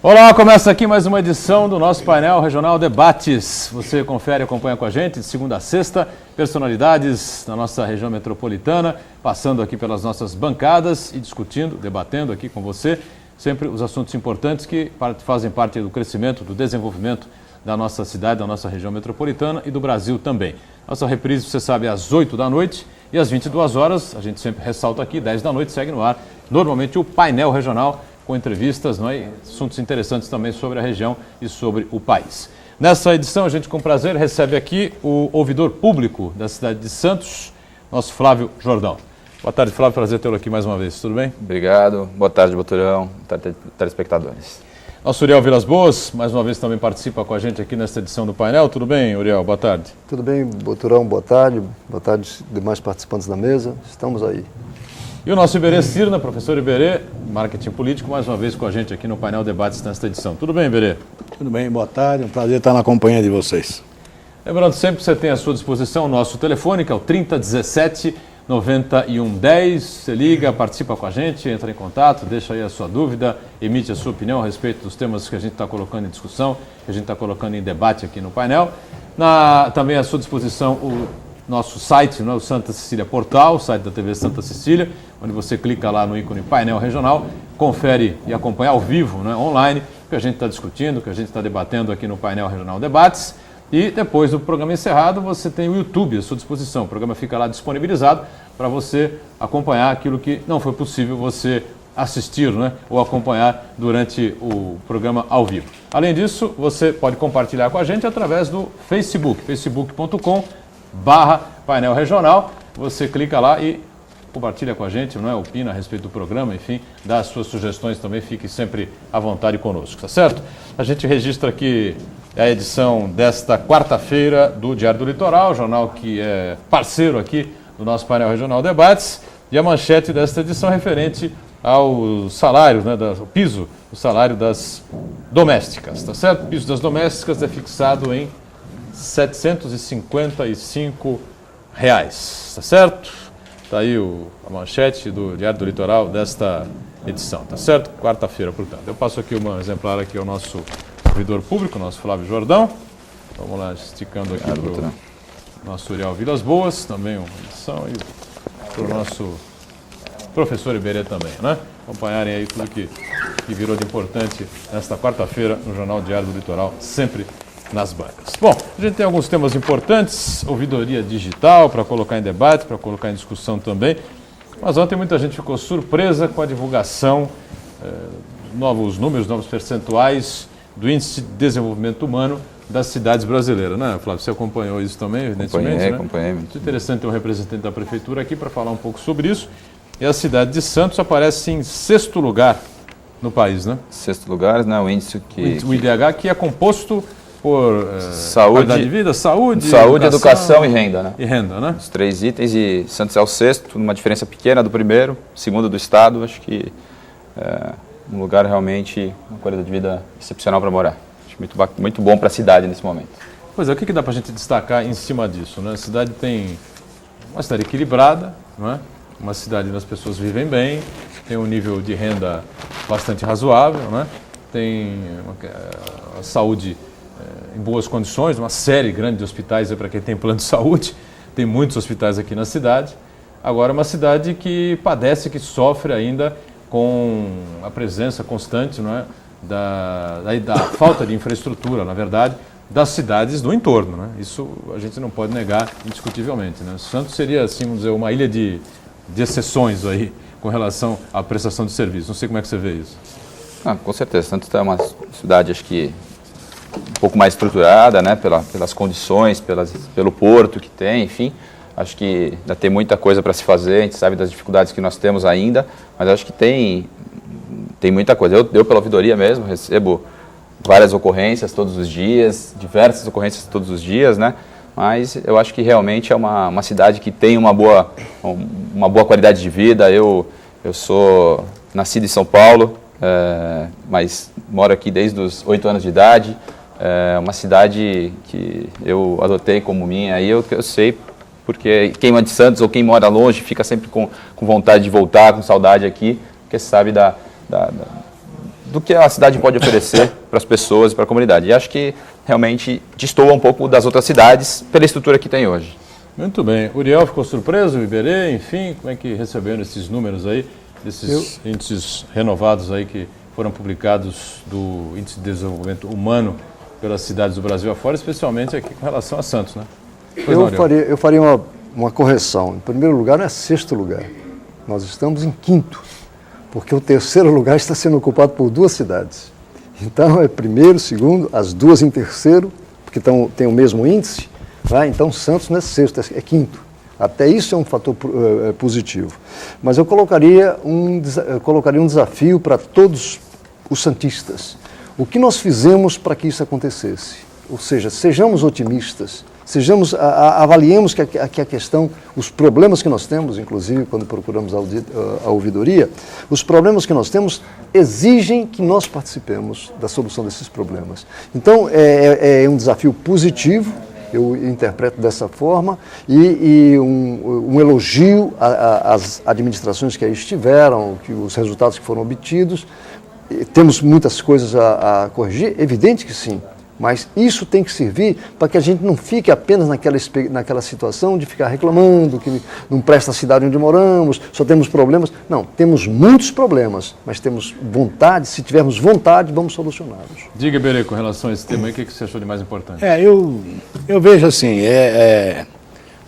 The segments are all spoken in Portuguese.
Olá, começa aqui mais uma edição do nosso painel Regional Debates. Você confere e acompanha com a gente de segunda a sexta, personalidades da nossa região metropolitana, passando aqui pelas nossas bancadas e discutindo, debatendo aqui com você, sempre os assuntos importantes que fazem parte do crescimento, do desenvolvimento da nossa cidade, da nossa região metropolitana e do Brasil também. Nossa reprise, você sabe, é às 8 da noite e às 22 horas, a gente sempre ressalta aqui, 10 da noite, segue no ar, normalmente o painel regional, com entrevistas, e assuntos interessantes também sobre a região e sobre o país. Nessa edição, a gente com prazer recebe aqui o ouvidor público da cidade de Santos, nosso Flávio Jordão. Boa tarde, Flávio, prazer tê-lo aqui mais uma vez, tudo bem? Obrigado, boa tarde, Boturão, boa tarde, telespectadores. Nosso Uriel Vilas Boas, mais uma vez também participa com a gente aqui nesta edição do painel. Tudo bem, Uriel? Boa tarde. Tudo bem, Boturão, boa tarde demais participantes da mesa, estamos aí. E o nosso Iberê Cirna, professor Iberê, marketing político, mais uma vez com a gente aqui no painel Debates nesta edição. Tudo bem, Iberê? Tudo bem, boa tarde, um prazer estar na companhia de vocês. Lembrando sempre que você tem à sua disposição o nosso telefone, que é o 3017-9110. Você liga, participa com a gente, entra em contato, deixa aí a sua dúvida, emite a sua opinião a respeito dos temas que a gente está colocando em discussão, que a gente está colocando em debate aqui no painel. Também à sua disposição o nosso site, o Santa Cecília Portal, o site da TV Santa Cecília, onde você clica lá no ícone painel regional, confere e acompanha ao vivo, online, o que a gente está discutindo, o que a gente está debatendo aqui no painel regional Debates. E depois do programa encerrado, você tem o YouTube à sua disposição. O programa fica lá disponibilizado para você acompanhar aquilo que não foi possível você assistir, ou acompanhar durante o programa ao vivo. Além disso, você pode compartilhar com a gente através do Facebook, facebook.com/painel regional. Você clica lá e compartilha com a gente, opina a respeito do programa, enfim, dá as suas sugestões também, fique sempre à vontade conosco, tá certo? A gente registra aqui a edição desta quarta-feira do Diário do Litoral, jornal que é parceiro aqui do nosso painel regional Debates, e a manchete desta edição referente ao salário, o piso, o salário das domésticas, tá certo? O piso das domésticas é fixado em R$ 755, tá certo? Está aí a manchete do Diário do Litoral desta edição, tá certo? Quarta-feira, portanto. Eu passo aqui um exemplar aqui ao nosso ouvidor público, nosso Flávio Jordão. Vamos lá, esticando aqui para o nosso Uriel Vilas Boas, também uma edição, e para o nosso professor Iberê também, Acompanharem aí tudo que virou de importante nesta quarta-feira no Jornal Diário do Litoral, sempre nas bancas. Bom, a gente tem alguns temas importantes, ouvidoria digital para colocar em debate, para colocar em discussão também, mas ontem muita gente ficou surpresa com a divulgação, novos números, novos percentuais do Índice de Desenvolvimento Humano das cidades brasileiras, Flávio? Você acompanhou isso também, evidentemente, Acompanhei. Muito interessante ter um representante da Prefeitura aqui para falar um pouco sobre isso. E a cidade de Santos aparece em 6º lugar no país, 6º lugar, o índice o IDH, que é composto por saúde, qualidade de vida, saúde, educação e renda, E renda, Os 3 itens, e Santos é o 6º, numa diferença pequena do primeiro, segundo do estado. Acho que é um lugar realmente, uma qualidade de vida excepcional para morar. Acho muito bom para a cidade nesse momento. Pois é, o que dá para a gente destacar em cima disso, A cidade tem uma cidade equilibrada, Uma cidade onde as pessoas vivem bem, tem um nível de renda bastante razoável, Tem a saúde em boas condições, uma série grande de hospitais para quem tem plano de saúde, tem muitos hospitais aqui na cidade. Agora, é uma cidade que padece, que sofre ainda com a presença constante da falta de infraestrutura, na verdade, das cidades do entorno. Isso a gente não pode negar indiscutivelmente. Santos seria, assim, vamos dizer, uma ilha de exceções aí com relação à prestação de serviço. Não sei como é que você vê isso. Com certeza. Santos é uma cidade, acho que, um pouco mais estruturada, pelas condições, pelo porto que tem, enfim. Acho que ainda tem muita coisa para se fazer, a gente sabe das dificuldades que nós temos ainda, mas acho que tem muita coisa. Eu pela ouvidoria mesmo, recebo várias ocorrências todos os dias, diversas ocorrências todos os dias, mas eu acho que realmente é uma cidade que tem uma boa qualidade de vida. Eu sou nascido em São Paulo, mas moro aqui desde os 8 anos de idade. É uma cidade que eu adotei como minha, e eu sei, porque quem é de Santos ou quem mora longe fica sempre com vontade de voltar, com saudade aqui, porque sabe do que a cidade pode oferecer para as pessoas e para a comunidade. E acho que realmente destoa um pouco das outras cidades pela estrutura que tem hoje. Muito bem. Uriel ficou surpreso, o Iberê, enfim, como é que receberam esses números aí, desses índices renovados aí que foram publicados do Índice de Desenvolvimento Humano pelas cidades do Brasil afora, especialmente aqui com relação a Santos, né? Eu faria uma correção. Em primeiro lugar, não é sexto lugar. Nós estamos em quinto, porque o terceiro lugar está sendo ocupado por 2 cidades. Então, é primeiro, segundo, as 2 em terceiro, porque tem o mesmo índice. Tá? Então, Santos não é sexto, é quinto. Até isso é um fator positivo. Mas eu colocaria um desafio para todos os santistas. O que nós fizemos para que isso acontecesse? Ou seja, sejamos otimistas, avaliemos que a questão, os problemas que nós temos, inclusive quando procuramos a ouvidoria, os problemas que nós temos exigem que nós participemos da solução desses problemas. Então, é um desafio positivo, eu interpreto dessa forma, e um elogio às administrações que aí estiveram, os resultados que foram obtidos. Temos muitas coisas a corrigir, evidente que sim, mas isso tem que servir para que a gente não fique apenas naquela situação de ficar reclamando, que não presta a cidade onde moramos, só temos problemas. Não, temos muitos problemas, mas temos vontade, se tivermos vontade, vamos solucioná-los. Diga, Iberê, com relação a esse tema aí, o que você achou de mais importante? Eu vejo assim,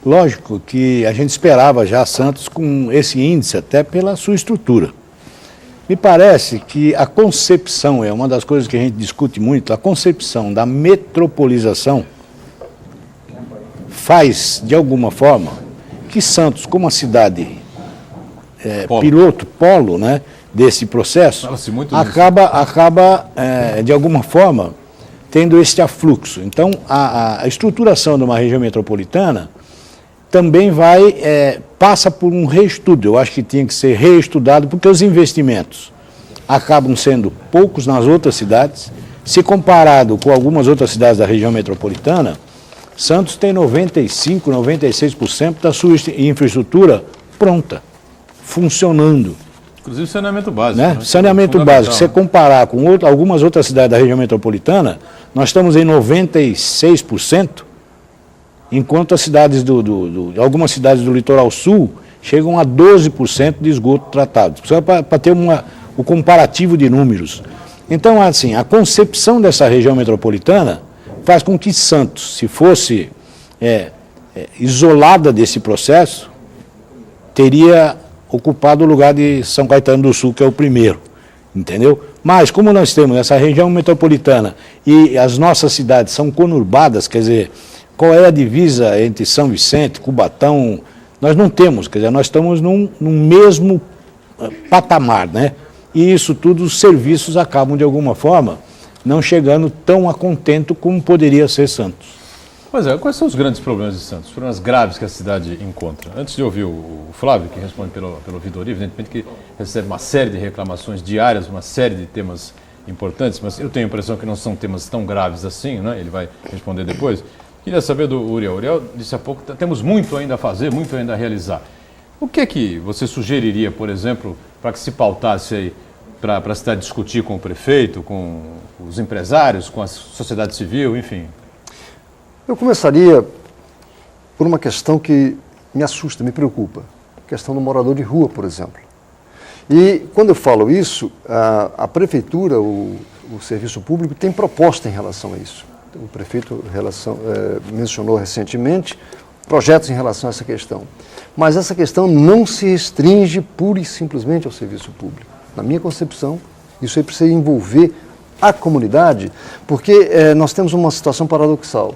lógico que a gente esperava já Santos com esse índice, até pela sua estrutura. Me parece que a concepção, é uma das coisas que a gente discute muito, a concepção da metropolização faz, de alguma forma, que Santos, como uma cidade polo, né, desse processo, acaba de alguma forma, tendo este afluxo. Então, a estruturação de uma região metropolitana também passa por um reestudo. Eu acho que tinha que ser reestudado, porque os investimentos acabam sendo poucos nas outras cidades. Se comparado com algumas outras cidades da região metropolitana, Santos tem 95%, 96% da sua infraestrutura pronta, funcionando. Inclusive saneamento básico. Né? Saneamento básico. Se você comparar com algumas outras cidades da região metropolitana, nós estamos em 96%, enquanto as cidades algumas cidades do litoral sul chegam a 12% de esgoto tratado. Só para ter o comparativo de números. Então, assim, a concepção dessa região metropolitana faz com que Santos, se fosse isolada desse processo, teria ocupado o lugar de São Caetano do Sul, que é o primeiro, entendeu? Mas, como nós temos essa região metropolitana e as nossas cidades são conurbadas, quer dizer, qual é a divisa entre São Vicente, Cubatão? Nós não temos, quer dizer, nós estamos num mesmo patamar, né? E isso tudo, os serviços acabam, de alguma forma, não chegando tão a contento como poderia ser Santos. Pois é, quais são os grandes problemas de Santos, os problemas graves que a cidade encontra? Antes de ouvir o Flávio, que responde pelo ouvidoria, evidentemente que recebe uma série de reclamações diárias, uma série de temas importantes, mas eu tenho a impressão que não são temas tão graves assim, né? Ele vai responder depois. Queria saber do Uriel. Uriel disse há pouco, temos muito ainda a fazer, muito ainda a realizar. O que é que você sugeriria, por exemplo, para que se pautasse aí, para a cidade discutir com o prefeito, com os empresários, com a sociedade civil, enfim? Eu começaria por uma questão que me assusta, me preocupa. A questão do morador de rua, por exemplo. E quando eu falo isso, a prefeitura, o serviço público tem proposta em relação a isso. O prefeito mencionou recentemente projetos em relação a essa questão. Mas essa questão não se restringe pura e simplesmente ao serviço público. Na minha concepção, isso aí precisa envolver a comunidade, porque nós temos uma situação paradoxal.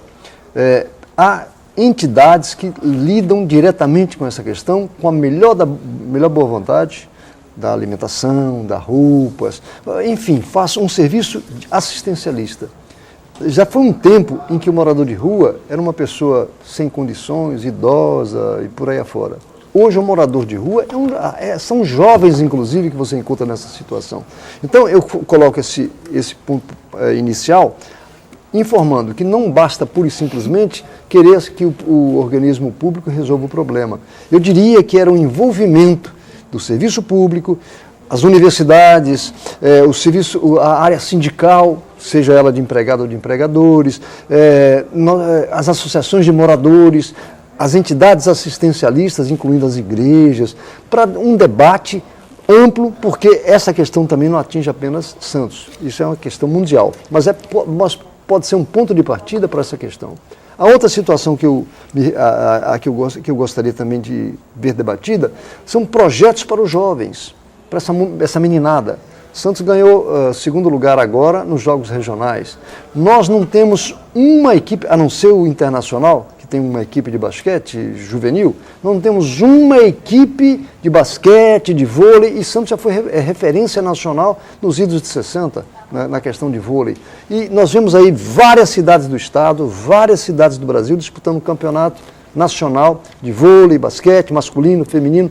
Há entidades que lidam diretamente com essa questão, com a melhor boa vontade, da alimentação, das roupas, enfim, façam um serviço assistencialista. Já foi um tempo em que o morador de rua era uma pessoa sem condições, idosa e por aí afora. Hoje o morador de rua são jovens, inclusive, que você encontra nessa situação. Então eu coloco esse ponto inicial, informando que não basta pura e simplesmente querer que o organismo público resolva o problema. Eu diria que era um envolvimento do serviço público, as universidades, o serviço, a área sindical, seja ela de empregado ou de empregadores, as associações de moradores, as entidades assistencialistas, incluindo as igrejas, para um debate amplo, porque essa questão também não atinge apenas Santos, isso é uma questão mundial, mas pode ser um ponto de partida para essa questão. A outra situação que eu gostaria também de ver debatida são projetos para os jovens, para essa meninada. Santos ganhou segundo lugar agora nos jogos regionais. Nós não temos uma equipe, a não ser o Internacional, que tem uma equipe de basquete juvenil, não temos uma equipe de basquete, de vôlei, e Santos já foi referência nacional nos idos de 60, na questão de vôlei. E nós vemos aí várias cidades do estado, várias cidades do Brasil disputando o campeonato nacional de vôlei, basquete, masculino, feminino.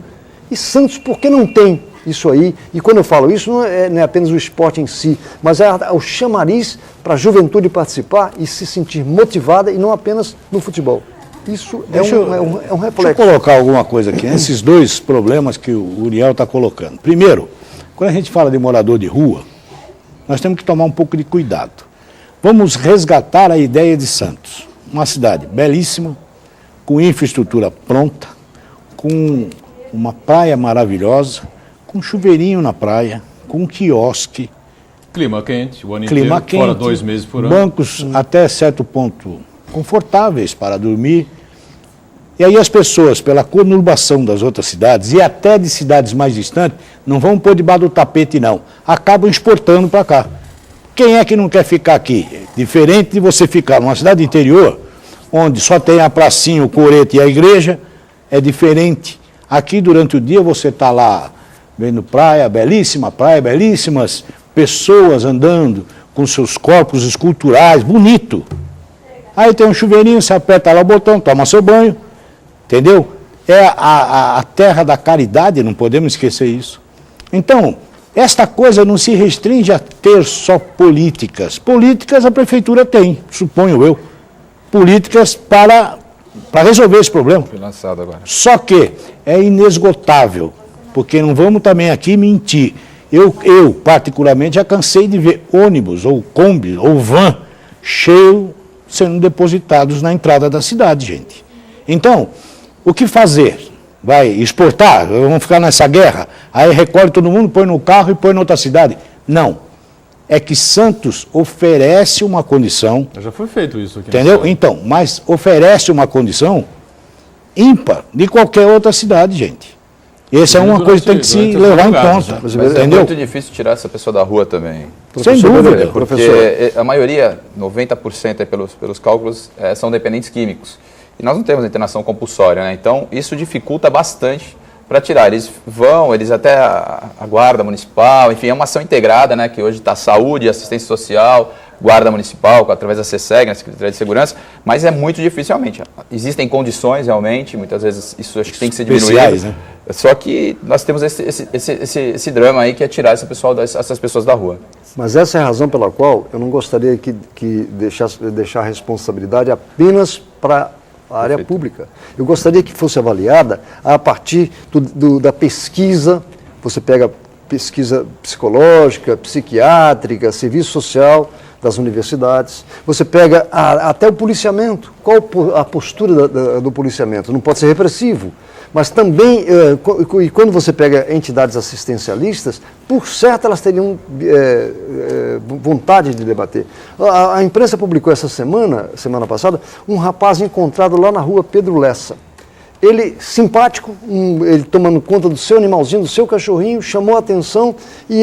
E Santos, por que não tem isso aí? E quando eu falo isso, não é apenas o esporte em si, mas é o chamariz para a juventude participar e se sentir motivada, e não apenas no futebol. Isso é um reflexo. Deixa eu colocar alguma coisa aqui, esses dois problemas que o Uriel está colocando. Primeiro, quando a gente fala de morador de rua, nós temos que tomar um pouco de cuidado. Vamos resgatar a ideia de Santos, uma cidade belíssima, com infraestrutura pronta, com uma praia maravilhosa, com chuveirinho na praia, com quiosque. Clima quente, o ano inteiro, fora 2 meses por ano. Bancos até certo ponto confortáveis para dormir. E aí as pessoas, pela conurbação das outras cidades, e até de cidades mais distantes, não vão pôr debaixo do tapete não, acabam exportando para cá. Quem é que não quer ficar aqui? Diferente de você ficar numa cidade interior, onde só tem a pracinha, o coreto e a igreja, é diferente. Aqui durante o dia você está lá vendo praia, belíssimas pessoas andando com seus corpos esculturais, bonito. Aí tem um chuveirinho, você aperta lá o botão, toma seu banho, entendeu? É a terra da caridade, não podemos esquecer isso. Então, esta coisa não se restringe a ter só políticas. Políticas a prefeitura tem, suponho eu. Políticas para resolver esse problema. Foi lançado agora. Só que é inesgotável, porque não vamos também aqui mentir. Eu particularmente, já cansei de ver ônibus, ou Kombi, ou van, cheio, sendo depositados na entrada da cidade, gente. Então, o que fazer? Vai exportar? Vamos ficar nessa guerra? Aí recolhe todo mundo, põe no carro e põe em outra cidade? Não. É que Santos oferece uma condição... Já foi feito isso aqui. Entendeu? Então, mas oferece uma condição ímpar de qualquer outra cidade, gente. Essa é uma coisa que tem que se levar em conta. Mas é muito difícil tirar essa pessoa da rua também. Sem dúvida. Porque a maioria, 90% pelos cálculos, são dependentes químicos. E nós não temos internação compulsória, né? Então, isso dificulta bastante para tirar. Eles até a Guarda Municipal, enfim, é uma ação integrada, né? Que hoje está saúde, assistência social, Guarda Municipal, através da CSEG, na Secretaria de Segurança, mas é muito difícil realmente. Existem condições realmente, muitas vezes isso acho que tem que ser diminuído. Né? Só que nós temos esse drama aí que é tirar essas pessoas da rua. Mas essa é a razão pela qual eu não gostaria que deixar a responsabilidade apenas para a área pública. Eu gostaria que fosse avaliada a partir da pesquisa. Você pega pesquisa psicológica, psiquiátrica, serviço social das universidades. Você pega até o policiamento. Qual a postura do policiamento? Não pode ser repressivo. Mas também, e quando você pega entidades assistencialistas, por certo elas teriam vontade de debater. A imprensa publicou essa semana passada, um rapaz encontrado lá na rua Pedro Lessa. Ele, simpático, ele tomando conta do seu animalzinho, do seu cachorrinho, chamou a atenção e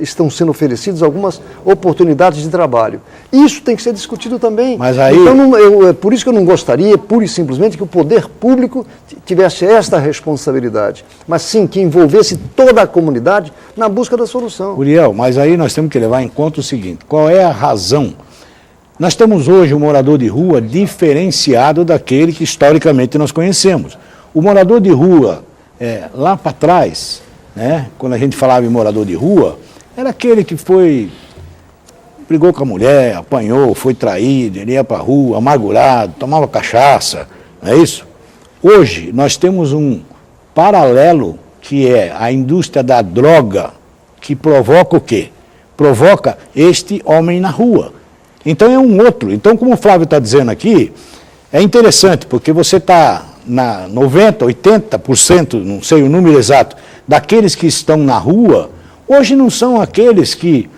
estão sendo oferecidas algumas oportunidades de trabalho. Isso tem que ser discutido também. Mas aí... Então, por isso que eu não gostaria, pura e simplesmente, que o poder público tivesse esta responsabilidade, mas sim que envolvesse toda a comunidade na busca da solução. Uriel, mas aí nós temos que levar em conta o seguinte, qual é a razão? Nós temos hoje um morador de rua diferenciado daquele que historicamente nós conhecemos. O morador de rua, lá para trás, né, quando a gente falava em morador de rua, era aquele que brigou com a mulher, apanhou, foi traído, ele ia para a rua, amargurado, tomava cachaça, não é isso? Hoje nós temos um paralelo, que é a indústria da droga, que provoca o quê? Provoca este homem na rua. Então é um outro. Então, como o Flávio está dizendo aqui, é interessante, porque você está na 90%, 80%, não sei o número exato, daqueles que estão na rua, hoje não são aqueles que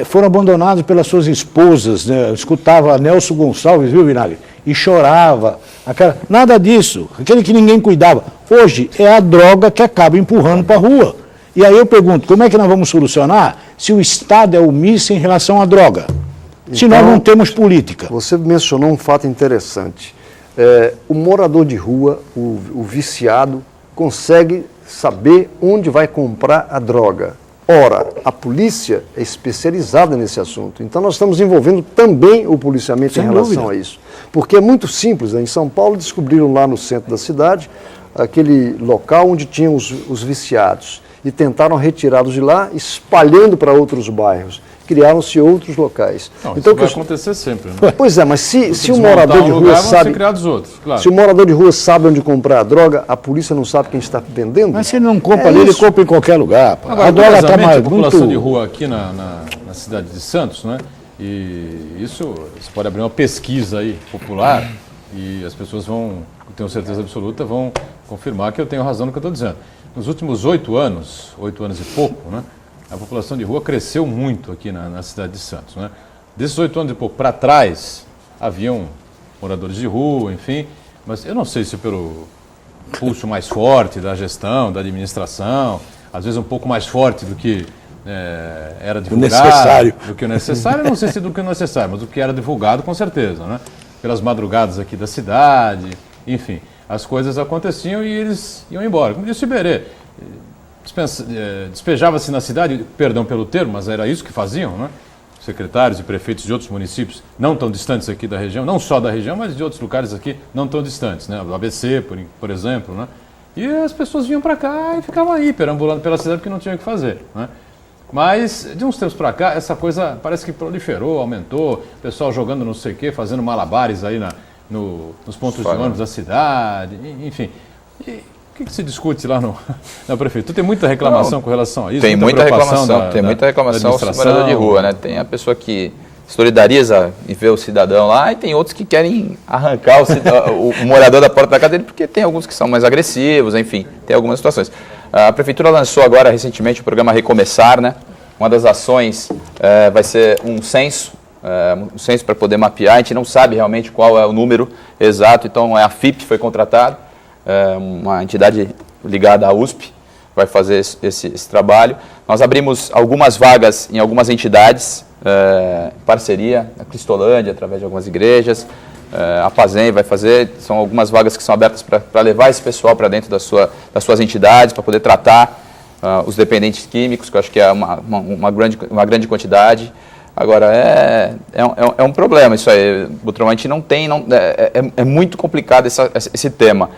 foram abandonados pelas suas esposas, né? Eu escutava Nelson Gonçalves, viu, Vinagre? E chorava. Nada disso, aquele que ninguém cuidava. Hoje é a droga que acaba empurrando para a rua. E aí eu pergunto, como é que nós vamos solucionar se o Estado é omisso em relação à droga? Se nós não temos política. Você mencionou um fato interessante. O morador de rua, o viciado, consegue saber onde vai comprar a droga. Ora, a polícia é especializada nesse assunto. Então nós estamos envolvendo também o policiamento em relação a isso. Porque é muito simples. Em São Paulo descobriram lá no centro da cidade aquele local onde tinham os viciados. E tentaram retirá-los de lá, espalhando para outros bairros. Criaram-se outros locais. Não, então, isso vai acontecer sempre, né? Pois é, mas se o morador de rua sabe... Outros, claro. Se o morador de rua sabe onde comprar a droga, a polícia não sabe quem está vendendo? Mas se ele não compra ali, ele compra em qualquer lugar. Agora, a droga está mais... A população de rua aqui na cidade de Santos, né? E isso, você pode abrir uma pesquisa aí, popular, e as pessoas vão, eu tenho certeza absoluta, vão confirmar que eu tenho razão no que eu estou dizendo. Nos últimos 8 anos e pouco, né? A população de rua cresceu muito aqui na cidade de Santos, né? Desses 8 anos e pouco para trás, haviam moradores de rua, enfim, mas eu não sei se pelo pulso mais forte da gestão, da administração, às vezes um pouco mais forte do que era divulgado, do que o necessário, não sei se do que o necessário, mas do que era divulgado com certeza, né? Pelas madrugadas aqui da cidade, enfim, as coisas aconteciam e eles iam embora. Como disse o Iberê, despejava-se na cidade, perdão pelo termo, mas era isso que faziam, né? Secretários e prefeitos de outros municípios não tão distantes aqui da região, não só da região, mas de outros lugares aqui não tão distantes, né? Do ABC, por exemplo, né? E as pessoas vinham para cá e ficavam aí, perambulando pela cidade porque não tinham o que fazer, né? Mas, de uns tempos para cá, essa coisa parece que proliferou, aumentou, o pessoal jogando não sei o quê, fazendo malabares aí nos pontos de ônibus da cidade, enfim. E o que se discute lá na prefeitura? Tem muita reclamação com relação a isso? Tem muita reclamação sobre morador de rua, né? Tem a pessoa que solidariza e vê o cidadão lá, e tem outros que querem arrancar o morador da porta da casa dele, porque tem alguns que são mais agressivos, enfim, tem algumas situações. A prefeitura lançou agora recentemente o programa Recomeçar, né? Uma das ações vai ser um censo para poder mapear. A gente não sabe realmente qual é o número exato, então a FIP foi contratada, uma entidade ligada à USP, vai fazer esse trabalho. Nós abrimos algumas vagas em algumas entidades, em parceria, na Cristolândia, através de algumas igrejas. A Pazem vai fazer, são algumas vagas que são abertas para levar esse pessoal para dentro das suas entidades, para poder tratar os dependentes químicos, que eu acho que é uma grande quantidade. Agora, é um problema isso aí, Butrão, a gente não tem, é muito complicado esse tema.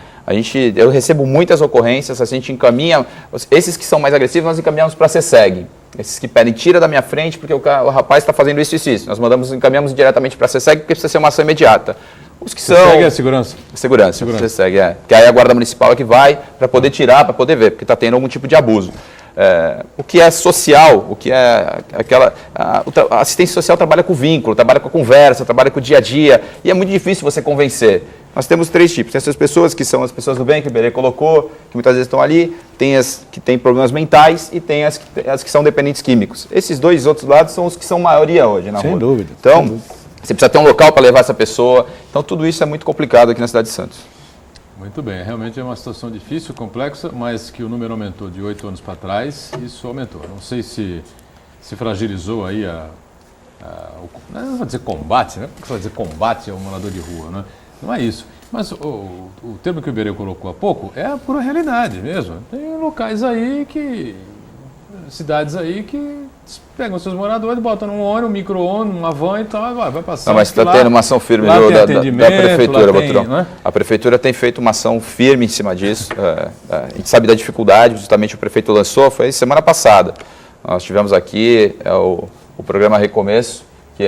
Eu recebo muitas ocorrências, a gente encaminha, esses que são mais agressivos nós encaminhamos para a CESEG. Esses que pedem, tira da minha frente porque o rapaz está fazendo isso e isso. Nós encaminhamos diretamente para a CESEG porque precisa ser uma ação imediata. Os que são... CESEG é segurança? Segurança. CESEG, que aí a Guarda Municipal é que vai para poder tirar, para poder ver, porque está tendo algum tipo de abuso. O que é social, o que é a assistência social trabalha com vínculo, trabalha com a conversa, trabalha com o dia a dia, e é muito difícil você convencer. Nós temos 3 tipos. Tem essas pessoas que são as pessoas do bem, que o Iberê colocou, que muitas vezes estão ali, tem as que têm problemas mentais e tem as que são dependentes químicos. Esses 2 outros lados são os que são maioria hoje na rua. Sem dúvida. Então, você precisa ter um local para levar essa pessoa. Então, tudo isso é muito complicado aqui na cidade de Santos. Muito bem, realmente é uma situação difícil, complexa, mas que o número aumentou de 8 anos para trás, isso aumentou. Não sei se fragilizou aí não vou dizer combate, né? Porque você vai dizer combate ao morador de rua, né? Não é isso. Mas o termo que o Iberê colocou há pouco é a pura realidade mesmo. Tem locais aí cidades aí que pegam seus moradores, botam num ônibus, um micro-ônibus, uma van e tal, vai passar. Não, mas está tendo uma ação firme da prefeitura, Botrão. Né? A prefeitura tem feito uma ação firme em cima disso. A gente sabe da dificuldade, justamente o prefeito lançou, foi semana passada. Nós tivemos aqui o programa Recomeço, que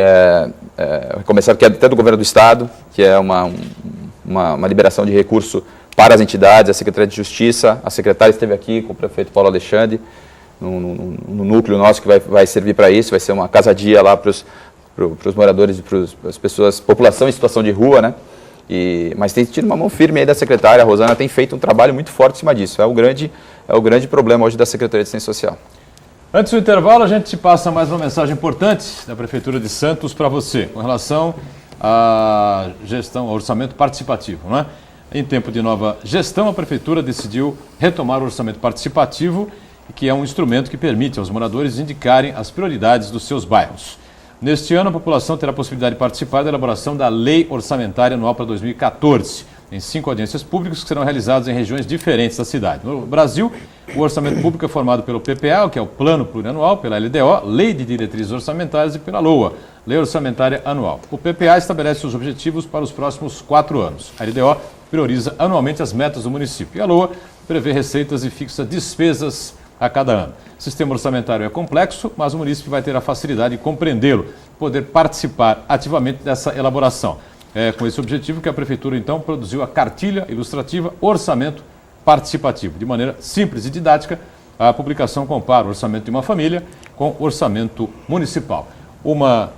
Recomeçar, que é até do governo do estado, que é uma liberação de recurso para as entidades, a Secretaria de Justiça, a secretária esteve aqui com o prefeito Paulo Alexandre, no núcleo nosso que vai servir para isso, vai ser uma casa-dia lá para os moradores e para as pessoas, população em situação de rua, né? Mas tem tido uma mão firme aí da secretária, a Rosana tem feito um trabalho muito forte em cima disso, é o grande problema hoje da Secretaria de Assistência Social. Antes do intervalo, a gente passa mais uma mensagem importante da Prefeitura de Santos para você, com relação à gestão, ao orçamento participativo, não é? Em tempo de nova gestão, a Prefeitura decidiu retomar o orçamento participativo, que é um instrumento que permite aos moradores indicarem as prioridades dos seus bairros. Neste ano, a população terá a possibilidade de participar da elaboração da Lei Orçamentária Anual para 2014, em 5 audiências públicas que serão realizadas em regiões diferentes da cidade. No Brasil, o orçamento público é formado pelo PPA, que é o Plano Plurianual, pela LDO, Lei de Diretrizes Orçamentárias, e pela LOA, Lei Orçamentária Anual. O PPA estabelece os objetivos para os próximos 4 anos. A LDO prioriza anualmente as metas do município. E a LOA prevê receitas e fixa despesas a cada ano. O sistema orçamentário é complexo, mas o município vai ter a facilidade de compreendê-lo, poder participar ativamente dessa elaboração. É com esse objetivo que a Prefeitura, então, produziu a cartilha ilustrativa Orçamento Participativo. De maneira simples e didática, a publicação compara o orçamento de uma família com o orçamento municipal. Uma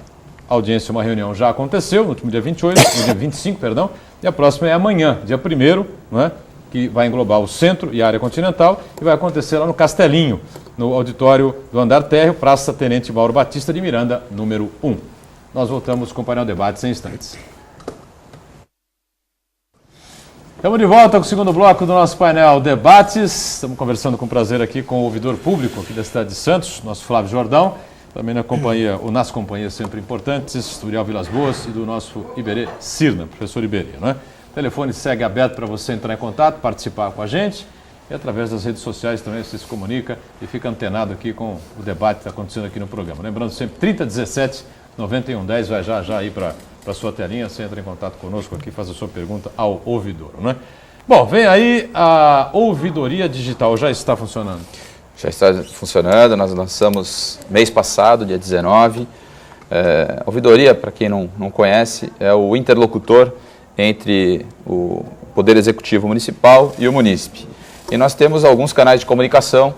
audiência, uma reunião já aconteceu no último dia 28, no dia 25, perdão, e a próxima é amanhã, dia 1º, não é? Que vai englobar o centro e a área continental, e vai acontecer lá no Castelinho, no auditório do Andar Térreo, Praça Tenente Mauro Batista de Miranda, número 1. Nós voltamos com o painel Debates em instantes. Estamos de volta com o segundo bloco do nosso painel Debates. Estamos conversando com prazer aqui com o ouvidor público aqui da cidade de Santos, nosso Flávio Jordão, também nas companhias sempre importantes, do Uriel Vilas Boas e do nosso Iberê Cirna, professor Iberê, não é? O telefone segue aberto para você entrar em contato, participar com a gente, e através das redes sociais também você se comunica e fica antenado aqui com o debate que está acontecendo aqui no programa. Lembrando sempre, 3017 9110, vai já aí para a sua telinha, você entra em contato conosco aqui, faz a sua pergunta ao ouvidor, né? Bom, vem aí a ouvidoria digital, já está funcionando? Já está funcionando, nós lançamos mês passado, dia 19. A ouvidoria, para quem não conhece, é o interlocutor entre o Poder Executivo Municipal e o munícipe. E nós temos alguns canais de comunicação,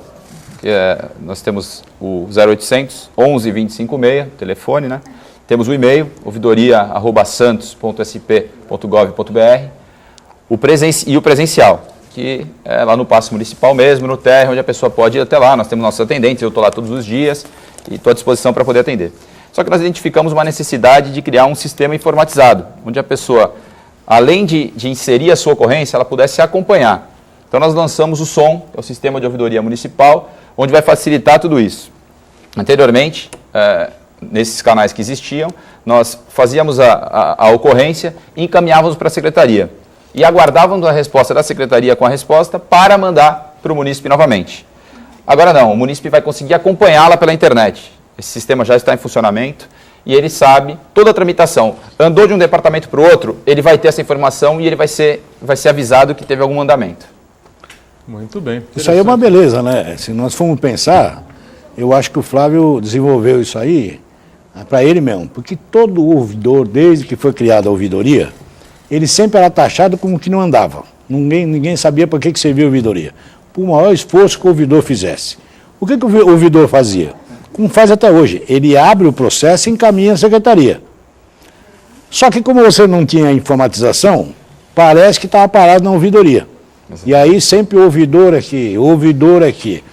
nós temos o 0800 11 256, telefone, né? Temos o e-mail, ouvidoria@santos.sp.gov.br, e o presencial, que é lá no Paço Municipal mesmo, no térreo, onde a pessoa pode ir até lá. Nós temos nossos atendentes, eu estou lá todos os dias e estou à disposição para poder atender. Só que nós identificamos uma necessidade de criar um sistema informatizado, onde a pessoa, além de inserir a sua ocorrência, ela pudesse acompanhar. Então nós lançamos o SOM, que é o Sistema de Ouvidoria Municipal, onde vai facilitar tudo isso. Anteriormente, nesses canais que existiam, nós fazíamos a ocorrência e encaminhávamos para a Secretaria. E aguardávamos a resposta da Secretaria com a resposta para mandar para o munícipe novamente. Agora não, o munícipe vai conseguir acompanhá-la pela internet. Esse sistema já está em funcionamento e ele sabe toda a tramitação. Andou de um departamento para o outro, ele vai ter essa informação e ele vai ser avisado que teve algum andamento. Muito bem. Isso aí é uma beleza, né? Se nós formos pensar, eu acho que o Flávio desenvolveu isso aí para ele mesmo, porque todo ouvidor, desde que foi criada a ouvidoria, ele sempre era taxado como que não andava. Ninguém sabia para que servia a ouvidoria. Por maior esforço que o ouvidor fizesse. O que o ouvidor fazia? Como faz até hoje. Ele abre o processo e encaminha a secretaria. Só que como você não tinha informatização, parece que estava parado na ouvidoria. E aí sempre ouvidor aqui, ouvidor aqui.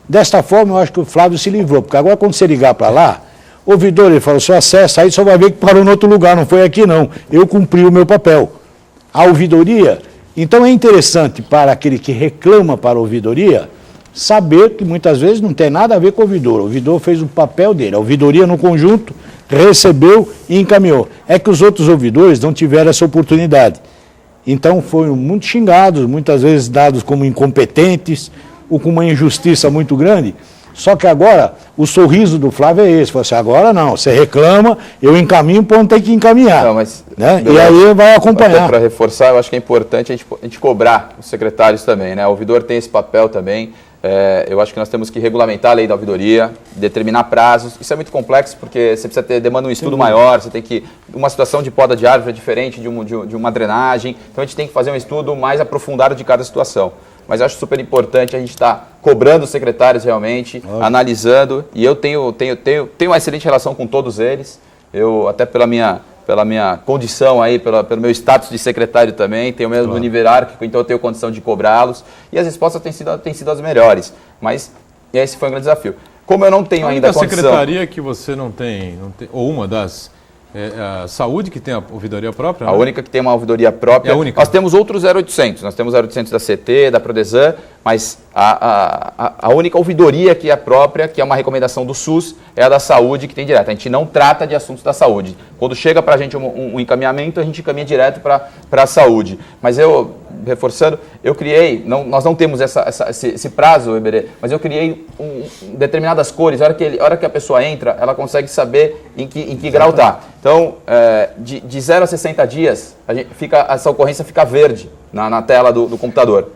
Desta forma eu acho que o Flávio se livrou, porque agora quando você ligar para lá, o ouvidor, ele falou, só acessa aí, só vai ver que parou em outro lugar, não foi aqui não. Eu cumpri o meu papel. A ouvidoria, então é interessante para aquele que reclama para a ouvidoria, saber que muitas vezes não tem nada a ver com o ouvidor. O ouvidor fez o papel dele, a ouvidoria no conjunto recebeu e encaminhou. É que os outros ouvidores não tiveram essa oportunidade. Então foram muito xingados, muitas vezes dados como incompetentes, ou com uma injustiça muito grande. Só que agora, o sorriso do Flávio é esse. Fala assim, agora não, você reclama, eu encaminho para onde tem que encaminhar. Não, mas, né? E aí vai acompanhar. Para reforçar, eu acho que é importante a gente cobrar os secretários também, né? O ouvidor tem esse papel também, Eu acho que nós temos que regulamentar a lei da ouvidoria, determinar prazos. Isso é muito complexo porque você precisa demanda um estudo maior, você tem que... Uma situação de poda de árvore é diferente de uma drenagem, então a gente tem que fazer um estudo mais aprofundado de cada situação. Mas eu acho super importante a gente estar cobrando os secretários realmente, analisando, e eu tenho uma excelente relação com todos eles, eu até pela minha condição aí, pelo meu status de secretário também, tenho o mesmo nível hierárquico, então eu tenho condição de cobrá-los, e as respostas têm sido as melhores, mas esse foi um grande desafio. Como eu não tenho ainda a condição... A secretaria que você não tem, ou uma das... a saúde que tem a ouvidoria própria? A única que tem uma ouvidoria própria. É a única. Nós temos outros 0800. Nós temos 0800 da CT, da Prodesan, mas a única ouvidoria que é própria, que é uma recomendação do SUS, é a da saúde que tem direto. A gente não trata de assuntos da saúde. Quando chega para a gente um encaminhamento, a gente encaminha direto para a saúde. Mas eu, reforçando, eu criei, nós não temos esse prazo, Eberê, mas eu criei determinadas cores. A hora que a pessoa entra, ela consegue saber em que grau está. Então, de 0 a 60 dias, essa ocorrência fica verde na tela do computador.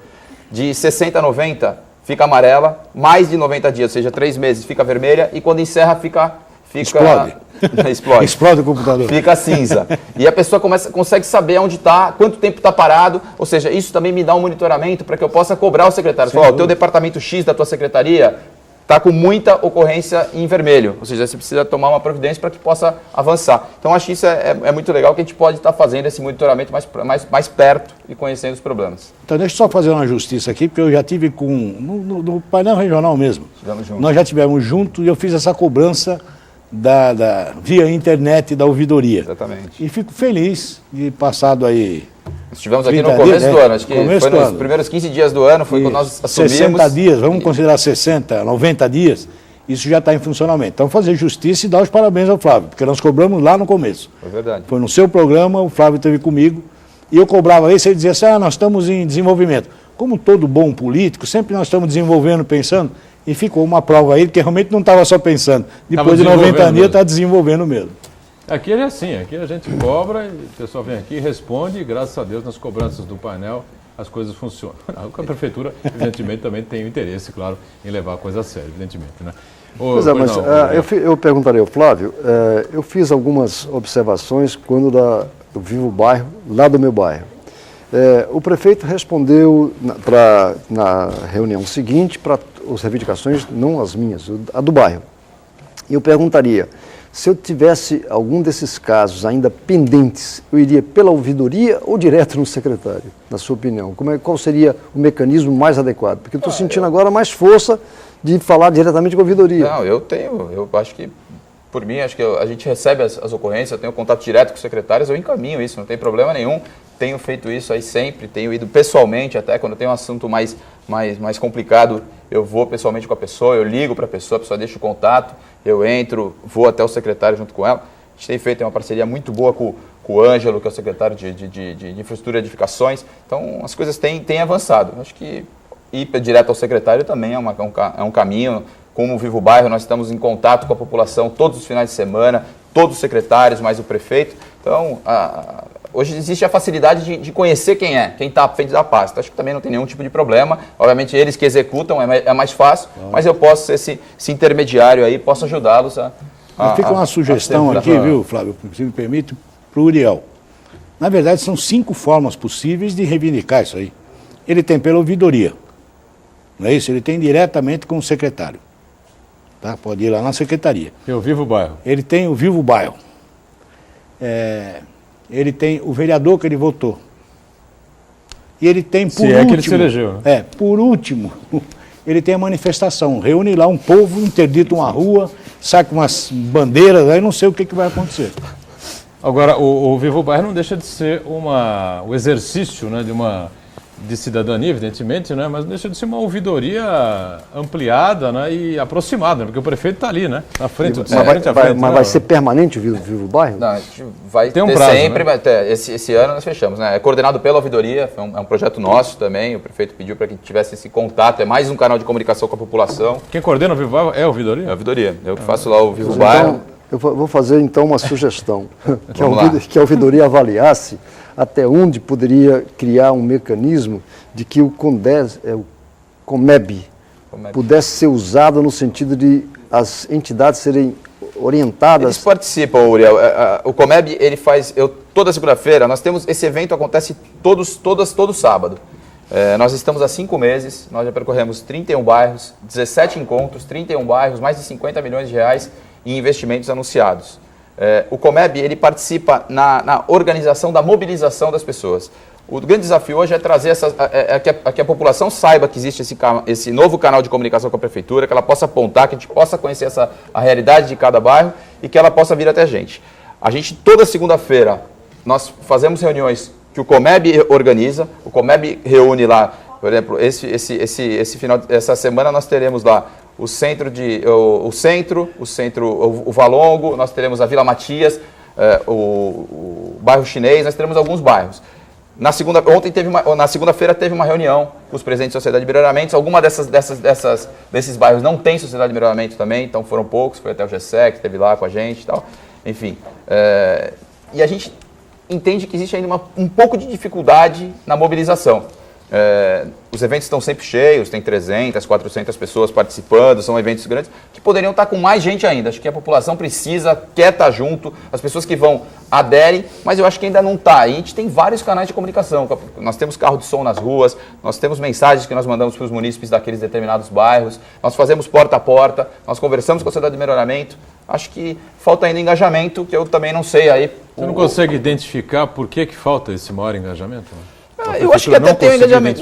De 60 a 90, fica amarela. Mais de 90 dias, ou seja, 3 meses, fica vermelha. E quando encerra, fica explode. Explode. Explode o computador. Fica cinza. E a pessoa consegue saber onde está, quanto tempo está parado. Ou seja, isso também me dá um monitoramento para que eu possa cobrar o secretário. Falar, o teu departamento X da tua secretaria está com muita ocorrência em vermelho, ou seja, você precisa tomar uma providência para que possa avançar. Então, acho que isso é muito legal, que a gente pode estar fazendo esse monitoramento mais perto e conhecendo os problemas. Então, deixa eu só fazer uma justiça aqui, porque eu já tive no painel regional mesmo. Nós já tivemos junto e eu fiz essa cobrança via internet da ouvidoria. Exatamente. E fico feliz de passado aí... Estivemos aqui no começo do ano, acho que foi nos primeiros 15 dias do ano, foi quando nós assumimos. 60 dias, vamos considerar 60, 90 dias, isso já está em funcionamento. Então, fazer justiça e dar os parabéns ao Flávio, porque nós cobramos lá no começo. É verdade. Foi no seu programa, o Flávio esteve comigo, e eu cobrava isso, ele dizia assim, nós estamos em desenvolvimento. Como todo bom político, sempre nós estamos desenvolvendo, pensando, e ficou uma prova aí, que realmente não estava só pensando. Depois de 90 dias, está desenvolvendo mesmo. Aqui é assim, aqui a gente cobra, o pessoal vem aqui, responde e graças a Deus nas cobranças do painel as coisas funcionam. A prefeitura, evidentemente, também tem o interesse, claro, em levar a coisa a sério, evidentemente, né? Pois é, mas eu perguntaria ao Flávio, eu fiz algumas observações quando do Vivo Bairro, lá do meu bairro. O prefeito respondeu na reunião seguinte para as reivindicações, não as minhas, a do bairro. E eu perguntaria, se eu tivesse algum desses casos ainda pendentes, eu iria pela ouvidoria ou direto no secretário, na sua opinião? Qual seria o mecanismo mais adequado? Porque eu estou sentindo agora mais força de falar diretamente com a ouvidoria. Não, eu acho que, por mim, acho que a gente recebe as ocorrências, eu tenho contato direto com os secretários, eu encaminho isso, não tem problema nenhum. Tenho feito isso aí sempre, tenho ido pessoalmente, até quando tem um assunto mais complicado, eu vou pessoalmente com a pessoa, eu ligo para a pessoa deixa o contato, eu entro, vou até o secretário junto com ela. A gente tem feito uma parceria muito boa com o Ângelo, que é o secretário de Infraestrutura e Edificações. Então, as coisas têm avançado. Acho que ir direto ao secretário também é um caminho. Como o Vivo Bairro, nós estamos em contato com a população todos os finais de semana, todos os secretários, mais o prefeito. Então, hoje existe a facilidade de conhecer quem está à frente da pasta. Acho que também não tem nenhum tipo de problema. Obviamente, eles que executam é mais fácil, mas eu posso ser esse intermediário aí, posso ajudá-los a fica uma sugestão aqui, viu, Flávio, se me permite, para o Uriel. Na verdade, são 5 formas possíveis de reivindicar isso aí. Ele tem pela ouvidoria, não é isso? Ele tem diretamente com o secretário. Tá? Pode ir lá na secretaria. Tem o Vivo Bairro. Ele tem o Vivo Bairro. Ele tem o vereador que ele votou. E ele tem, por último... que ele se elegeu. Né? Por último, ele tem a manifestação. Reúne lá um povo, interdita uma rua, saca umas bandeiras, aí não sei o que vai acontecer. Agora, o Vivo Bairro não deixa de ser o exercício, né, de cidadania, evidentemente, né, mas não deixa de ser uma ouvidoria ampliada, né, e aproximada, porque o prefeito está ali, né, na frente do Mas vai ser permanente o Vivo Bairro? Não, a gente vai ter prazo, sempre, né? Esse ano nós fechamos, né? É coordenado pela ouvidoria, é um projeto nosso também, o prefeito pediu para que tivesse esse contato, é mais um canal de comunicação com a população. Quem coordena o Vivo Bairro é a ouvidoria? É a ouvidoria, eu que faço lá o Vivo Bairro. Eu vou fazer então uma sugestão, que a ouvidoria avaliasse até onde poderia criar um mecanismo de que o CONDES, o COMEB, pudesse ser usada no sentido de as entidades serem orientadas. Eles participam, Uriel. O Comeb, ele faz, toda segunda-feira, nós temos, esse evento acontece todo sábado. Nós estamos há 5 meses, nós já percorremos 31 bairros, 17 encontros, 31 bairros, mais de 50 milhões de reais em investimentos anunciados. O Comeb, ele participa na organização da mobilização das pessoas. O grande desafio hoje é trazer que a população saiba que existe esse novo canal de comunicação com a prefeitura, que ela possa apontar, que a gente possa conhecer a realidade de cada bairro e que ela possa vir até a gente. A gente, toda segunda-feira, nós fazemos reuniões que o Comeb organiza, o Comeb reúne lá, por exemplo, essa semana nós teremos lá o Valongo, nós teremos a Vila Matias, o bairro Chinês, nós teremos alguns bairros. Na segunda-feira teve uma reunião com os presidentes da Sociedade de Melhoramentos. Alguma desses bairros não tem Sociedade de Melhoramento também, então foram poucos, foi até o GSEC, esteve lá com a gente e tal. Enfim, e a gente entende que existe ainda um pouco de dificuldade na mobilização. Os eventos estão sempre cheios, tem 300, 400 pessoas participando, são eventos grandes, que poderiam estar com mais gente ainda. Acho que a população precisa, quer estar junto, as pessoas que vão aderem, mas eu acho que ainda não está. E a gente tem vários canais de comunicação, nós temos carro de som nas ruas, nós temos mensagens que nós mandamos para os munícipes daqueles determinados bairros, nós fazemos porta a porta, nós conversamos com a Sociedade de Melhoramento. Acho que falta ainda engajamento, que eu também não sei aí. Você não consegue identificar por que falta esse maior engajamento? Eu acho que até tem um engajamento.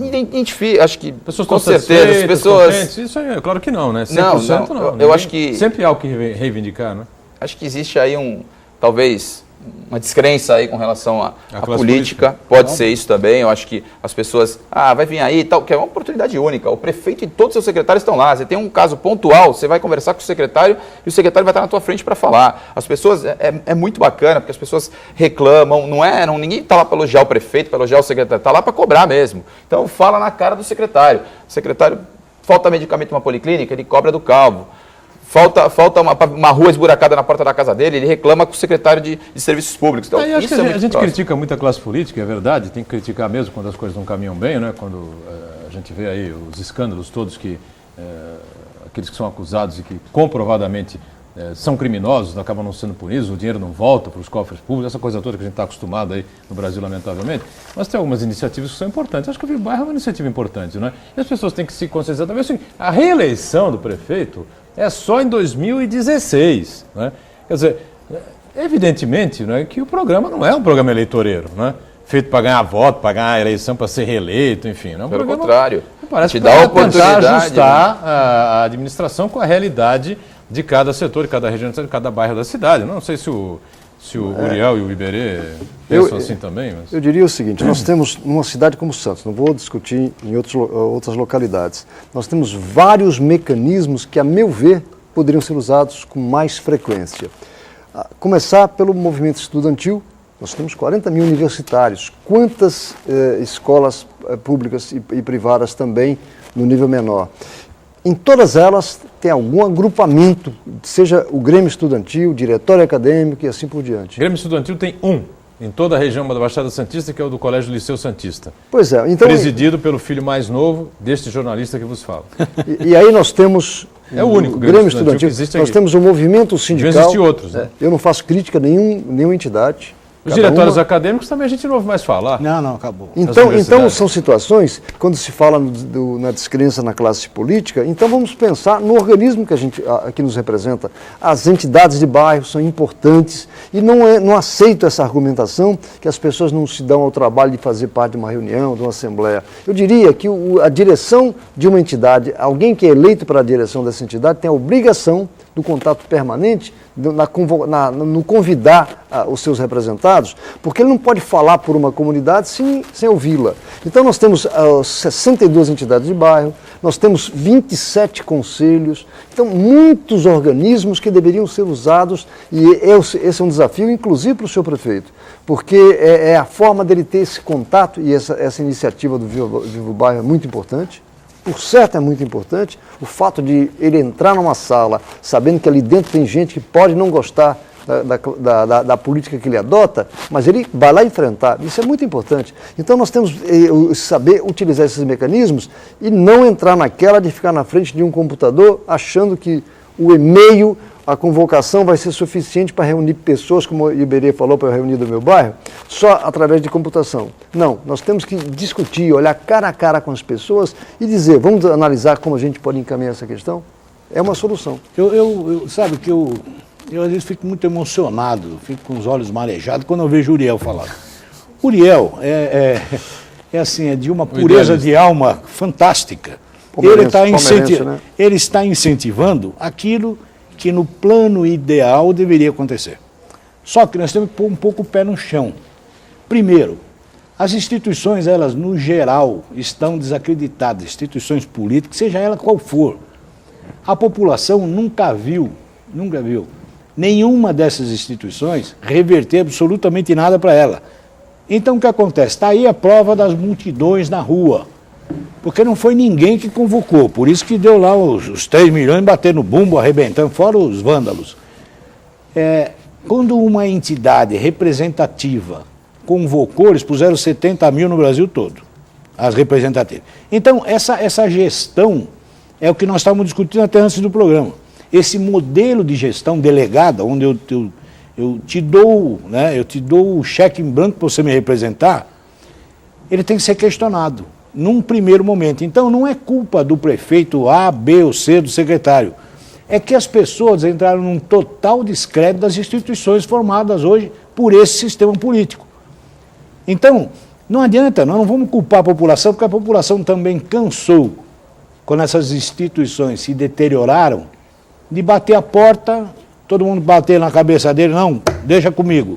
Identifica, acho que pessoas com certeza as pessoas. Contentes. Isso aí, é claro que não, né? 100% não. Eu acho que sempre há algo que reivindicar, né? Acho que existe aí talvez uma descrença aí com relação à política. Pode ser isso também. Eu acho que as pessoas, vai vir aí e tal, que é uma oportunidade única. O prefeito e todos os seus secretários estão lá. Você tem um caso pontual, você vai conversar com o secretário e o secretário vai estar na tua frente para falar. As pessoas, é muito bacana, porque as pessoas reclamam, ninguém está lá para elogiar o prefeito, para elogiar o secretário, está lá para cobrar mesmo. Então fala na cara do secretário. O secretário, falta medicamento numa policlínica, ele cobra do calvo. Falta uma rua esburacada na porta da casa dele, ele reclama com o secretário de Serviços Públicos. Então, acho que a gente critica muito a classe política, é verdade, tem que criticar mesmo quando as coisas não caminham bem, né? Quando a gente vê aí os escândalos todos aqueles que são acusados e que comprovadamente são criminosos, acabam não sendo punidos, o dinheiro não volta para os cofres públicos, essa coisa toda que a gente está acostumado aí no Brasil, lamentavelmente. Mas tem algumas iniciativas que são importantes. Acho que o Vivo Bairro é uma iniciativa importante, não é? E as pessoas têm que se conscientizar também. Assim, a reeleição do prefeito é só em 2016. Né? Quer dizer, evidentemente, né, que o programa não é um programa eleitoreiro, né? Feito para ganhar voto, para ganhar a eleição, para ser reeleito, enfim. Não é um Pelo contrário, parece te dá a oportunidade de ajustar a administração com a realidade de cada setor, de cada região, de cada bairro da cidade. Não sei se o Uriel e o Iberê pensam assim também. Mas... Eu diria o seguinte, nós temos numa cidade como Santos, não vou discutir em outras localidades, nós temos vários mecanismos que, a meu ver, poderiam ser usados com mais frequência. Começar pelo movimento estudantil, nós temos 40 mil universitários, quantas escolas públicas e privadas também no nível menor. Em todas elas tem algum agrupamento, seja o Grêmio Estudantil, Diretório Acadêmico e assim por diante. O Grêmio Estudantil tem em toda a região da Baixada Santista, que é o do Colégio Liceu Santista. Pois é. Então, presidido pelo filho mais novo deste jornalista que vos fala. E aí nós temos... É o único Grêmio Estudantil que existe aqui. Nós temos o movimento sindical... Já existem outros, né? Eu não faço crítica a nenhuma entidade. Os diretórios acadêmicos também a gente não ouve mais falar. Não, acabou. Então são situações, quando se fala na descrença na classe política, então vamos pensar no organismo que nos representa. As entidades de bairro são importantes e não aceito essa argumentação que as pessoas não se dão ao trabalho de fazer parte de uma reunião, de uma assembleia. Eu diria que a direção de uma entidade, alguém que é eleito para a direção dessa entidade, tem a obrigação do contato permanente, no convidar os seus representados, porque ele não pode falar por uma comunidade sem ouvi-la. Então nós temos 62 entidades de bairro, nós temos 27 conselhos, então muitos organismos que deveriam ser usados, e esse é um desafio, inclusive para o seu prefeito, porque é a forma dele ter esse contato, e essa iniciativa do Vivo Bairro é muito importante. Por certo é muito importante o fato de ele entrar numa sala sabendo que ali dentro tem gente que pode não gostar da política que ele adota, mas ele vai lá enfrentar. Isso é muito importante. Então nós temos que saber utilizar esses mecanismos e não entrar naquela de ficar na frente de um computador achando que o e-mail, a convocação vai ser suficiente para reunir pessoas, como o Iberê falou, para reunir do meu bairro, só através de computação. Não, nós temos que discutir, olhar cara a cara com as pessoas e dizer, vamos analisar como a gente pode encaminhar essa questão? É uma solução. Sabe que eu às vezes fico muito emocionado, fico com os olhos marejados quando eu vejo o Uriel falar. Uriel é de uma pureza de alma fantástica. Ele está incentivando aquilo que no plano ideal deveria acontecer. Só que nós temos que pôr um pouco o pé no chão. Primeiro, as instituições, elas no geral, estão desacreditadas, instituições políticas, seja ela qual for. A população nunca viu nenhuma dessas instituições reverter absolutamente nada para ela. Então o que acontece? Está aí a prova das multidões na rua. Porque não foi ninguém que convocou, por isso que deu lá os 3 milhões batendo no bumbo, arrebentando, fora os vândalos. Quando uma entidade representativa convocou, eles puseram 70 mil no Brasil todo, as representativas. Então, essa gestão é o que nós estávamos discutindo até antes do programa. Esse modelo de gestão delegada, onde eu te dou o cheque em branco para você me representar, ele tem que ser questionado num primeiro momento. Então, não é culpa do prefeito A, B ou C, do secretário. É que as pessoas entraram num total descrédito das instituições formadas hoje por esse sistema político. Então, não adianta, nós não vamos culpar a população, porque a população também cansou, quando essas instituições se deterioraram, de bater a porta, todo mundo bater na cabeça dele, não, deixa comigo.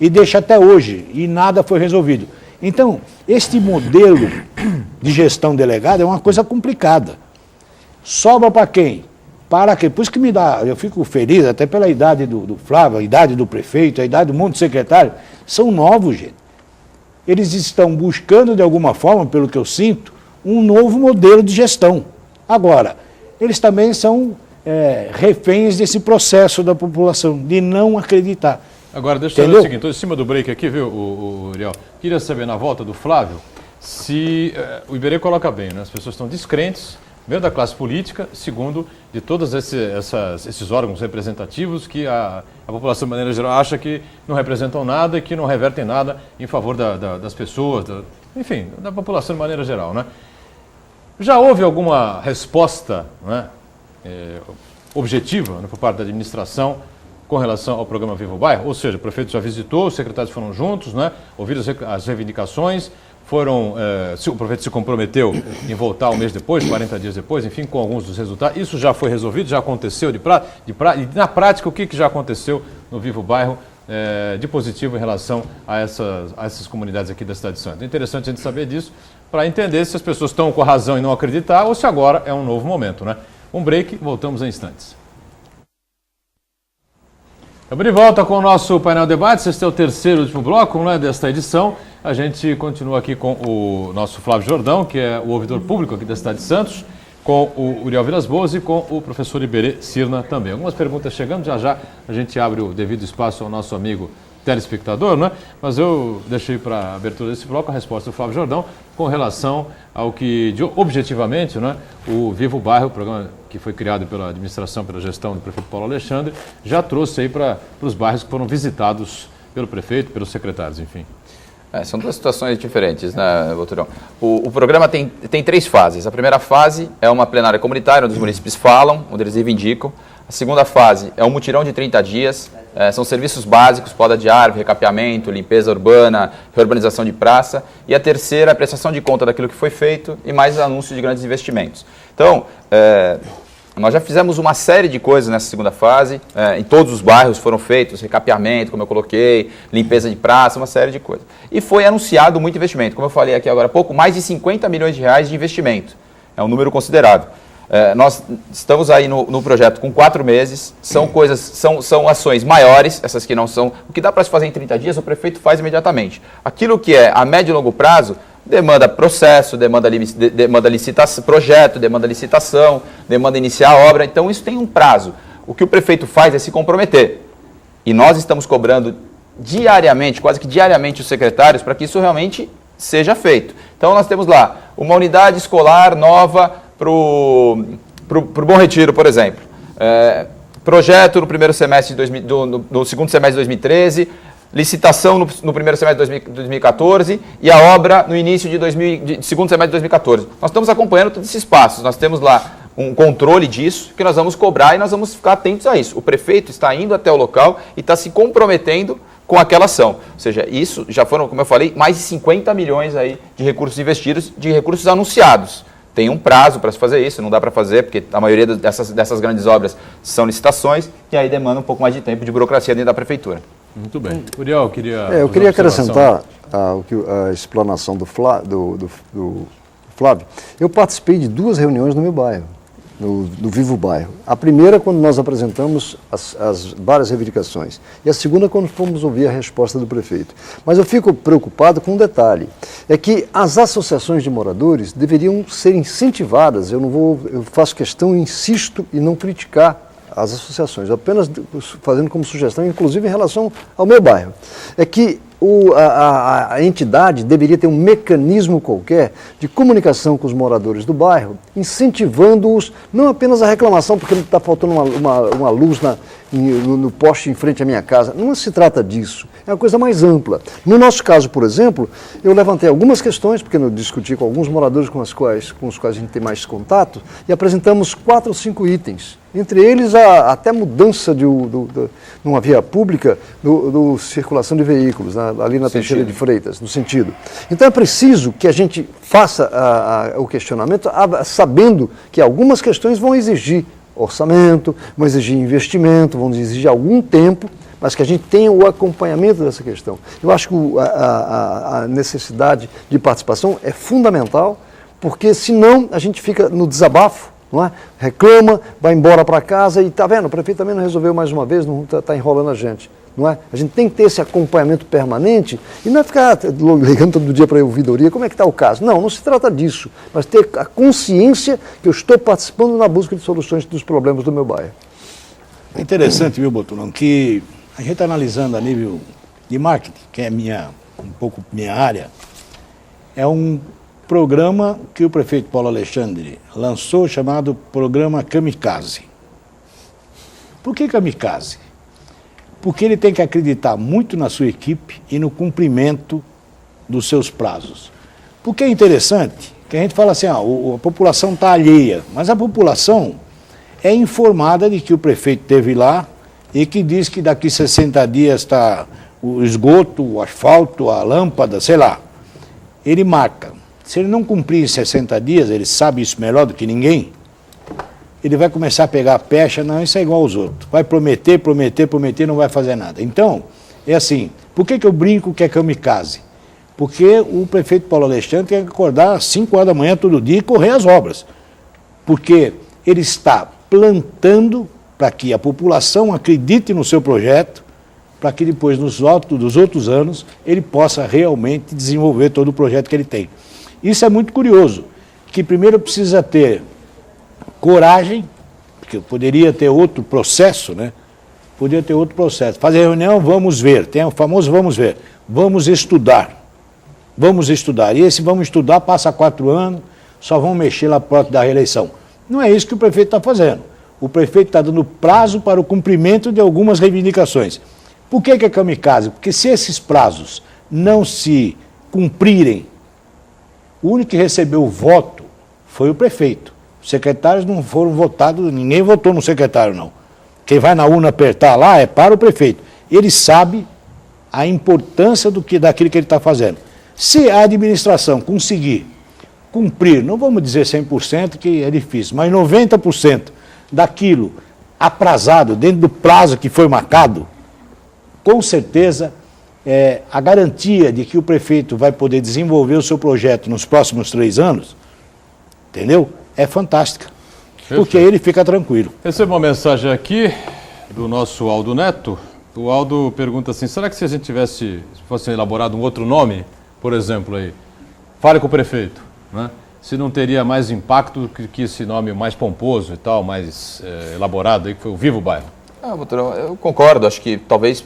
E deixa até hoje, e nada foi resolvido. Então, este modelo de gestão delegada é uma coisa complicada. Sobra para quem? Para quem? Por isso que eu fico feliz, até pela idade do Flávio, a idade do prefeito, a idade do monte de secretário, são novos, gente. Eles estão buscando, de alguma forma, pelo que eu sinto, um novo modelo de gestão. Agora, eles também são reféns desse processo da população, de não acreditar. Agora, deixa eu saber o seguinte, estou em cima do break aqui, viu, Uriel? Queria saber, na volta do Flávio, se o Iberê coloca bem, né? As pessoas estão descrentes, primeiro da classe política, segundo, de todos esses órgãos representativos que a população, de maneira geral, acha que não representam nada e que não revertem nada em favor das pessoas, enfim, da população de maneira geral, né? Já houve alguma resposta, né, objetiva, né, por parte da administração com relação ao programa Viva o Bairro? Ou seja, o prefeito já visitou, os secretários foram juntos, né, ouviram as reivindicações, o prefeito se comprometeu em voltar um mês depois, 40 dias depois, enfim, com alguns dos resultados. Isso já foi resolvido, já aconteceu e na prática, o que já aconteceu no Viva o Bairro de positivo em relação a essas comunidades aqui da cidade de Santos? É interessante a gente saber disso, para entender se as pessoas estão com razão em não acreditar ou se agora é um novo momento, né? Um break, voltamos em instantes. Estamos de volta com o nosso painel debate. Este é o terceiro e último bloco, né, desta edição. A gente continua aqui com o nosso Flávio Jordão, que é o ouvidor público aqui da cidade de Santos, com o Uriel Vilas Boas e com o professor Iberê Cirna também. Algumas perguntas chegando, já a gente abre o devido espaço ao nosso amigo telespectador, né? Mas eu deixei para a abertura desse bloco a resposta do Flávio Jordão com relação ao que, objetivamente, né, o Viva o Bairro, o programa que foi criado pela administração, pela gestão do prefeito Paulo Alexandre, já trouxe aí para os bairros que foram visitados pelo prefeito, pelos secretários, enfim. São duas situações diferentes, né, Boturão? O programa tem 3 fases. A primeira fase é uma plenária comunitária, onde os munícipes falam, onde eles reivindicam. A segunda fase é um mutirão de 30 dias, são serviços básicos, poda de árvore, recapeamento, limpeza urbana, reurbanização de praça. E a terceira é a prestação de conta daquilo que foi feito e mais anúncio de grandes investimentos. Então, nós já fizemos uma série de coisas nessa segunda fase, em todos os bairros foram feitos, recapeamento, como eu coloquei, limpeza de praça, uma série de coisas. E foi anunciado muito investimento, como eu falei aqui agora há pouco, mais de 50 milhões de reais de investimento, é um número considerável. Nós estamos aí no projeto com 4 meses, são ações maiores, essas que não são, o que dá para se fazer em 30 dias, o prefeito faz imediatamente. Aquilo que é a médio e longo prazo, demanda processo, demanda licitação, projeto, demanda licitação, demanda iniciar a obra, então isso tem um prazo. O que o prefeito faz é se comprometer. E nós estamos cobrando diariamente, quase que diariamente, os secretários para que isso realmente seja feito. Então nós temos lá uma unidade escolar nova para o Bom Retiro, por exemplo. Projeto no primeiro semestre no segundo semestre de 2013, licitação no primeiro semestre de 2014 e a obra no início de segundo semestre de 2014. Nós estamos acompanhando todos esses passos, nós temos lá um controle disso, que nós vamos cobrar e nós vamos ficar atentos a isso. O prefeito está indo até o local e está se comprometendo com aquela ação. Ou seja, isso já foram, como eu falei, mais de 50 milhões aí de recursos investidos, de recursos anunciados. Tem um prazo para se fazer isso, não dá para fazer, porque a maioria dessas grandes obras são licitações, e aí demanda um pouco mais de tempo de burocracia dentro da prefeitura. Muito bem. Uriel, eu queria acrescentar a explanação do Flávio. Eu participei de 2 reuniões no meu bairro, no Vivo Bairro. A primeira, quando nós apresentamos as várias reivindicações, e a segunda, quando fomos ouvir a resposta do prefeito. Mas eu fico preocupado com um detalhe, é que as associações de moradores deveriam ser incentivadas, eu faço questão, insisto em não criticar as associações, apenas fazendo como sugestão, inclusive em relação ao meu bairro, é que a entidade deveria ter um mecanismo qualquer de comunicação com os moradores do bairro, incentivando-os, não apenas a reclamação porque está faltando uma luz no poste em frente à minha casa. Não se trata disso, é uma coisa mais ampla. No nosso caso, por exemplo, eu levantei algumas questões, porque eu discuti com alguns moradores com os quais a gente tem mais contato, e apresentamos 4 ou 5 itens. Entre eles, até mudança numa via pública do circulação de veículos, ali na Teixeira de Freitas, no sentido. Então é preciso que a gente faça o questionamento sabendo que algumas questões vão exigir orçamento, vão exigir investimento, vão exigir algum tempo, mas que a gente tenha o acompanhamento dessa questão. Eu acho que a necessidade de participação é fundamental, porque senão a gente fica no desabafo, não é? Reclama, vai embora para casa e está vendo, o prefeito também não resolveu mais uma vez, não está enrolando a gente. Não é? A gente tem que ter esse acompanhamento permanente e não é ficar ligando todo dia para a ouvidoria, como é que está o caso. Não se trata disso, mas ter a consciência que eu estou participando na busca de soluções dos problemas do meu bairro. É interessante, viu, Botulão, que a gente está analisando a nível de marketing, que é um pouco minha área, é um programa que o prefeito Paulo Alexandre lançou chamado Programa Kamikaze. Por que Kamikaze? Porque ele tem que acreditar muito na sua equipe e no cumprimento dos seus prazos. Porque é interessante que a gente fala assim, a população está alheia, mas a população é informada de que o prefeito esteve lá e que diz que daqui 60 dias está o esgoto, o asfalto, a lâmpada, sei lá. Ele marca. Se ele não cumprir 60 dias, ele sabe isso melhor do que ninguém, ele vai começar a pegar a pecha, não, isso é igual aos outros. Vai prometer, não vai fazer nada. Então, é assim, por que eu brinco que é kamikaze? Porque o prefeito Paulo Alexandre tem que acordar às 5 horas da manhã todo dia e correr as obras. Porque ele está plantando para que a população acredite no seu projeto, para que depois, dos outros anos, ele possa realmente desenvolver todo o projeto que ele tem. Isso é muito curioso, que primeiro precisa ter coragem, porque poderia ter outro processo, né? Poderia ter outro processo. Fazer reunião, vamos ver, tem o famoso vamos ver, vamos estudar. Vamos estudar. E esse vamos estudar passa 4 anos, só vão mexer lá próximo da reeleição. Não é isso que o prefeito está fazendo. O prefeito está dando prazo para o cumprimento de algumas reivindicações. Por que é kamikaze? Porque se esses prazos não se cumprirem, o único que recebeu o voto foi o prefeito. Os secretários não foram votados, ninguém votou no secretário, não. Quem vai na urna apertar lá é para o prefeito. Ele sabe a importância daquilo que ele está fazendo. Se a administração conseguir cumprir, não vamos dizer 100%, que é difícil, mas 90% daquilo aprazado, dentro do prazo que foi marcado, com certeza a garantia de que o prefeito vai poder desenvolver o seu projeto nos próximos 3 anos, entendeu? É fantástica, porque ele fica tranquilo. Recebo uma mensagem aqui do nosso Aldo Neto. O Aldo pergunta assim, será que se a gente fosse elaborado um outro nome, por exemplo, aí, fale com o prefeito, né? Se não teria mais impacto que esse nome mais pomposo e tal, mais elaborado, aí, que foi o Vivo Bairro? Doutor, eu concordo. Acho que talvez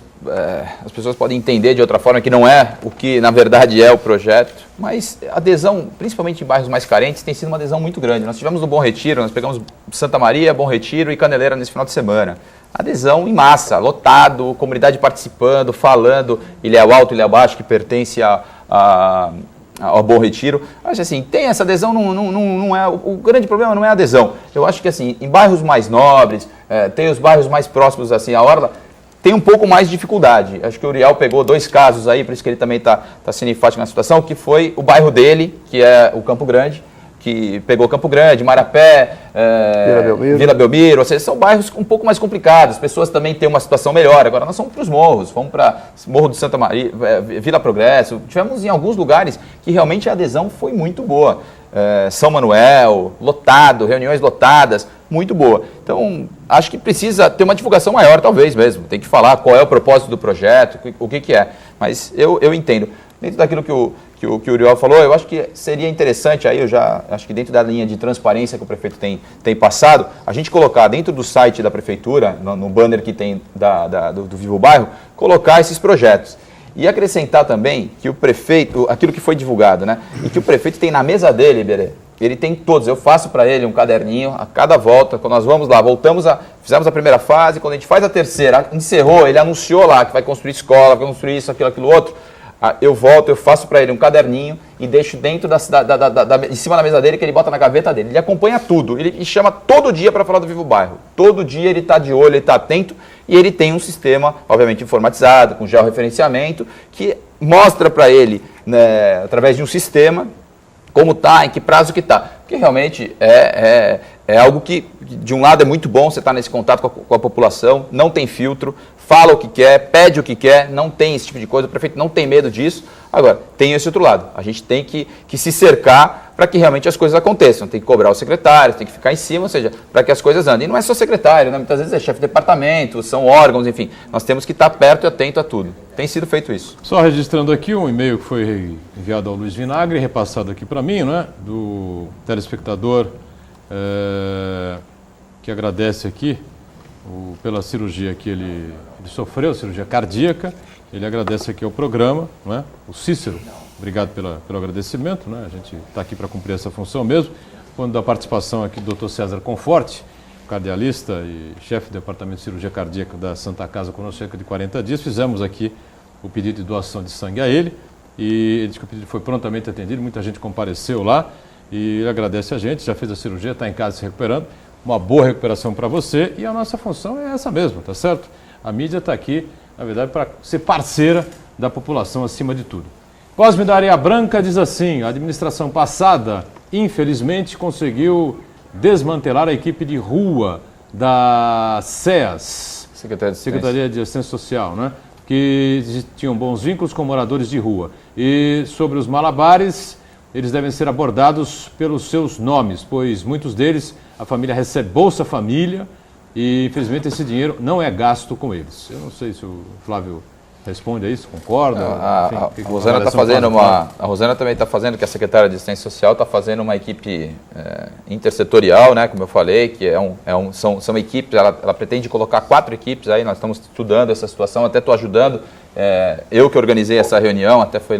as pessoas podem entender de outra forma que não é o que na verdade é o projeto, mas a adesão, principalmente em bairros mais carentes, tem sido uma adesão muito grande. Nós tivemos no Bom Retiro, nós pegamos Santa Maria, Bom Retiro e Caneleira nesse final de semana. Adesão em massa, lotado, comunidade participando, falando, Ilhéu Alto, Ilhéu Baixo, que pertence ao Bom Retiro. Acho assim, tem essa adesão, não é, o grande problema não é a adesão. Eu acho que assim, em bairros mais nobres, tem os bairros mais próximos assim, a orla, tem um pouco mais de dificuldade. Acho que o Uriel pegou 2 casos aí, por isso que ele também está sendo enfático na situação, que foi o bairro dele, que é o Campo Grande, que pegou Campo Grande, Marapé, Vila Belmiro, ou seja, são bairros um pouco mais complicados, as pessoas também têm uma situação melhor. Agora nós fomos para os morros, fomos para Morro do Santa Maria, Vila Progresso, tivemos em alguns lugares que realmente a adesão foi muito boa. São Manuel, lotado, reuniões lotadas, muito boa. Então, acho que precisa ter uma divulgação maior, talvez mesmo. Tem que falar qual é o propósito do projeto, o que é. Mas eu entendo. Dentro daquilo que o Uriel falou, eu acho que seria interessante, aí eu já acho que dentro da linha de transparência que o prefeito tem passado, a gente colocar dentro do site da prefeitura, no banner que tem do Viva o Bairro, colocar esses projetos. E acrescentar também que o prefeito, aquilo que foi divulgado, né? E que o prefeito tem na mesa dele, Iberê, ele tem todos. Eu faço para ele um caderninho a cada volta, quando nós vamos lá, fizemos a primeira fase, quando a gente faz a terceira, encerrou, ele anunciou lá que vai construir escola, vai construir isso, aquilo outro. Eu volto, eu faço para ele um caderninho e deixo dentro em cima da mesa dele, que ele bota na gaveta dele. Ele acompanha tudo, ele chama todo dia para falar do Vivo Bairro. Todo dia ele está de olho, ele está atento e ele tem um sistema, obviamente, informatizado, com georreferenciamento, que mostra para ele, né, através de um sistema, como está, em que prazo que está. Porque realmente é algo que, de um lado, é muito bom você estar nesse contato com a população, não tem filtro, fala o que quer, pede o que quer, não tem esse tipo de coisa, o prefeito não tem medo disso. Agora, tem esse outro lado, a gente tem que se cercar para que realmente as coisas aconteçam, tem que cobrar os secretários, tem que ficar em cima, ou seja, para que as coisas andem. E não é só secretário, né? Muitas vezes é chefe de departamento, são órgãos, enfim, nós temos que estar perto e atento a tudo. Tem sido feito isso. Só registrando aqui um e-mail que foi enviado ao Luiz Vinagre, repassado aqui para mim, né, do telespectador que agradece aqui pela cirurgia que ele sofreu, cirurgia cardíaca. Ele agradece aqui ao programa, né? O Cícero, obrigado pelo agradecimento, né? A gente está aqui para cumprir essa função mesmo. Quando da participação aqui do Dr. César Conforte, cardialista e chefe do departamento de cirurgia cardíaca da Santa Casa, conosco cerca de 40 dias, fizemos aqui o pedido de doação de sangue a ele e ele disse que o pedido foi prontamente atendido, muita gente compareceu lá e ele agradece a gente, já fez a cirurgia, está em casa se recuperando. Uma boa recuperação para você e a nossa função é essa mesmo, tá certo? A mídia está aqui, na verdade, para ser parceira da população acima de tudo. Cosme da Areia Branca diz assim: a administração passada, infelizmente, conseguiu desmantelar a equipe de rua da SEAS, Secretaria de Assistência Social, né? Que tinham bons vínculos com moradores de rua. E sobre os malabares, eles devem ser abordados pelos seus nomes, pois muitos deles, a família recebe Bolsa Família e, infelizmente, esse dinheiro não é gasto com eles. Eu não sei se o Flávio responde a isso, concorda? A Rosana está fazendo a Rosana também está fazendo, que é a secretária de Assistência Social, está fazendo uma equipe intersetorial, né, como eu falei, que são equipes, ela pretende colocar 4 equipes aí, nós estamos estudando essa situação, até estou ajudando, eu que organizei essa reunião, até foi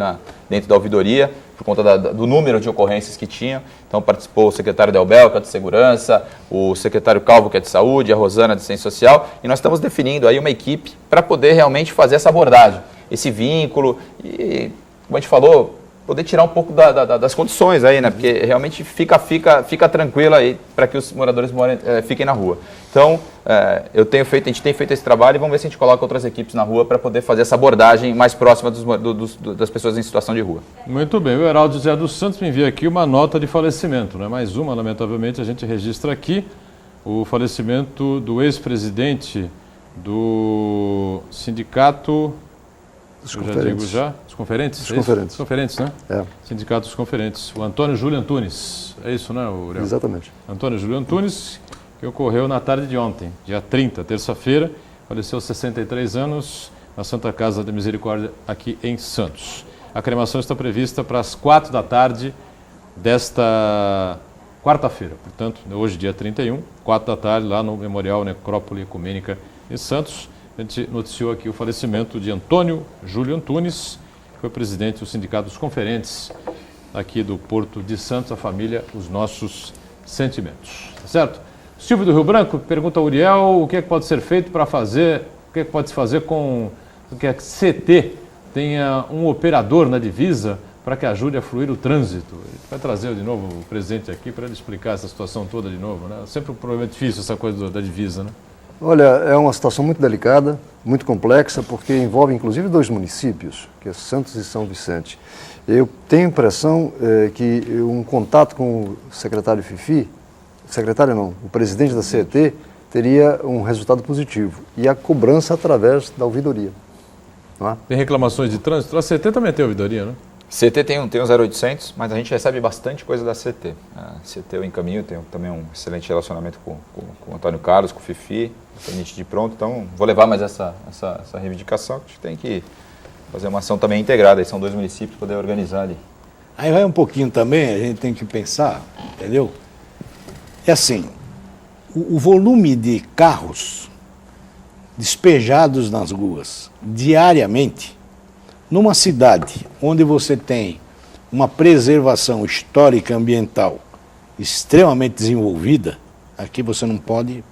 dentro da ouvidoria, por conta do número de ocorrências que tinham. Então participou o secretário Delbel, que é de Segurança, o secretário Calvo, que é de Saúde, a Rosana, de Ciência Social, e nós estamos definindo aí uma equipe para poder realmente fazer essa abordagem, esse vínculo e, como a gente falou, poder tirar um pouco das condições aí, né? Porque realmente fica tranquilo aí para que os moradores fiquem na rua. Então, a gente tem feito esse trabalho e vamos ver se a gente coloca outras equipes na rua para poder fazer essa abordagem mais próxima das pessoas em situação de rua. Muito bem. O Heraldo José dos Santos me envia aqui uma nota de falecimento, né? Mais uma, lamentavelmente, a gente registra aqui o falecimento do ex-presidente do sindicato... Dos conferentes? Dos conferentes, né? Sindicato dos Conferentes. O Antônio Júlio Antunes. É isso, né, Uriel? Exatamente. Antônio Júlio Antunes, que ocorreu na tarde de ontem, dia 30, terça-feira. Faleceu aos 63 anos na Santa Casa da Misericórdia, aqui em Santos. A cremação está prevista para as 4 da tarde desta quarta-feira, portanto, hoje dia 31, 4 da tarde, lá no Memorial Necrópole Ecumênica em Santos. A gente noticiou aqui o falecimento de Antônio Júlio Antunes, que foi presidente do Sindicato dos Conferentes aqui do Porto de Santos. A família, os nossos sentimentos. Tá certo? Silvio do Rio Branco pergunta ao Uriel o que é que pode ser feito para fazer, o que é que pode se fazer com que a CT tenha um operador na divisa para que ajude a fluir o trânsito. Vai trazer de novo o presidente aqui para ele explicar essa situação toda de novo, né? Sempre um problema difícil essa coisa da divisa, né? Olha, é uma situação muito delicada, muito complexa, porque envolve inclusive 2 municípios, que é Santos e São Vicente. Eu tenho a impressão que um contato com o secretário Fifi, secretário não, o presidente da CET, teria um resultado positivo. E a cobrança através da ouvidoria. Não é? Tem reclamações de trânsito? A CT também tem ouvidoria, né? CT tem um 0800, mas a gente recebe bastante coisa da CT. A CT eu encaminho, tenho também um excelente relacionamento com o Antônio Carlos, com o Fifi, independente de pronto, então vou levar mais essa reivindicação, que a gente tem que fazer uma ação também integrada, aí são 2 municípios poder organizar ali. Aí vai um pouquinho também, a gente tem que pensar, entendeu? É assim, o volume de carros despejados nas ruas diariamente, numa cidade onde você tem uma preservação histórica ambiental extremamente desenvolvida, aqui você não pode,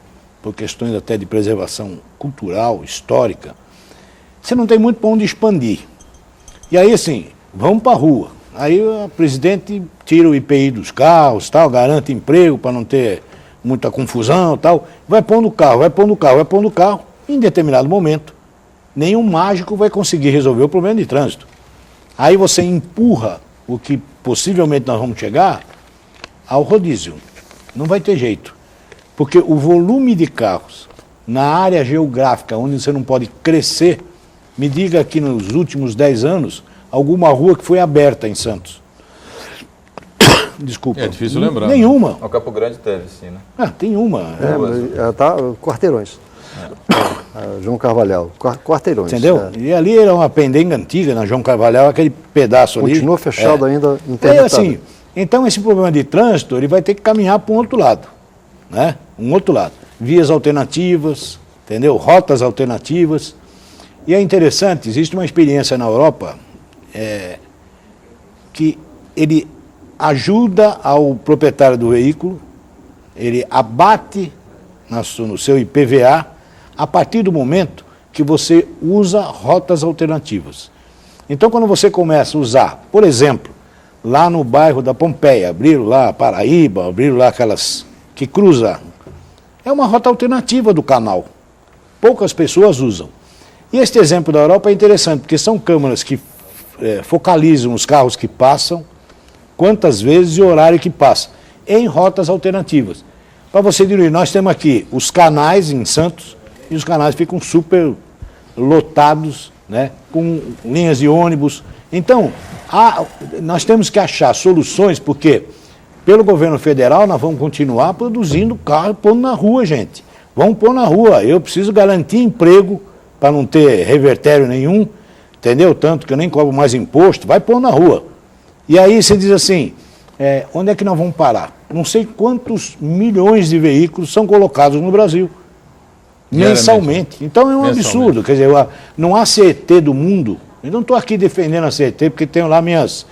por questões até de preservação cultural, histórica, você não tem muito para onde expandir. E aí assim, vamos para a rua. Aí o presidente tira o IPI dos carros, tal, garante emprego para não ter muita confusão, tal, vai pondo o carro, vai pondo o carro, vai pondo o carro, em determinado momento, nenhum mágico vai conseguir resolver o problema de trânsito. Aí você empurra o que possivelmente nós vamos chegar ao rodízio. Não vai ter jeito. Porque o volume de carros na área geográfica onde você não pode crescer, me diga aqui nos últimos 10 anos, alguma rua que foi aberta em Santos. Desculpa. É difícil lembrar. Nenhuma. O Campo Grande teve, sim, né? Tem uma. Quarteirões. João Carvalhal, quarteirões. Entendeu? E ali era uma pendenga antiga, na João Carvalhal, aquele pedaço ali. Continua fechado ainda, interditado. Assim, então esse problema de trânsito, ele vai ter que caminhar para um outro lado, né? Um outro lado. Vias alternativas, entendeu? Rotas alternativas. E é interessante, existe uma experiência na Europa que ele ajuda ao proprietário do veículo, ele abate no seu IPVA a partir do momento que você usa rotas alternativas. Então, quando você começa a usar, por exemplo, lá no bairro da Pompeia, abriram lá Paraíba, abriram lá aquelas que cruzam, é uma rota alternativa do canal. Poucas pessoas usam. E este exemplo da Europa é interessante, porque são câmeras que focalizam os carros que passam, quantas vezes e o horário que passa, em rotas alternativas. Para você dizer, nós temos aqui os canais em Santos, e os canais ficam super lotados, né, com linhas de ônibus. Então, nós temos que achar soluções, porque pelo governo federal nós vamos continuar produzindo carro e pondo na rua, gente. Vamos pôr na rua. Eu preciso garantir emprego para não ter revertério nenhum, entendeu? Tanto que eu nem cobro mais imposto, vai pôr na rua. E aí você diz assim, onde é que nós vamos parar? Não sei quantos milhões de veículos são colocados no Brasil, mensalmente. Então é um absurdo, quer dizer, não há CET do mundo, eu não estou aqui defendendo a CET, porque tenho lá minhas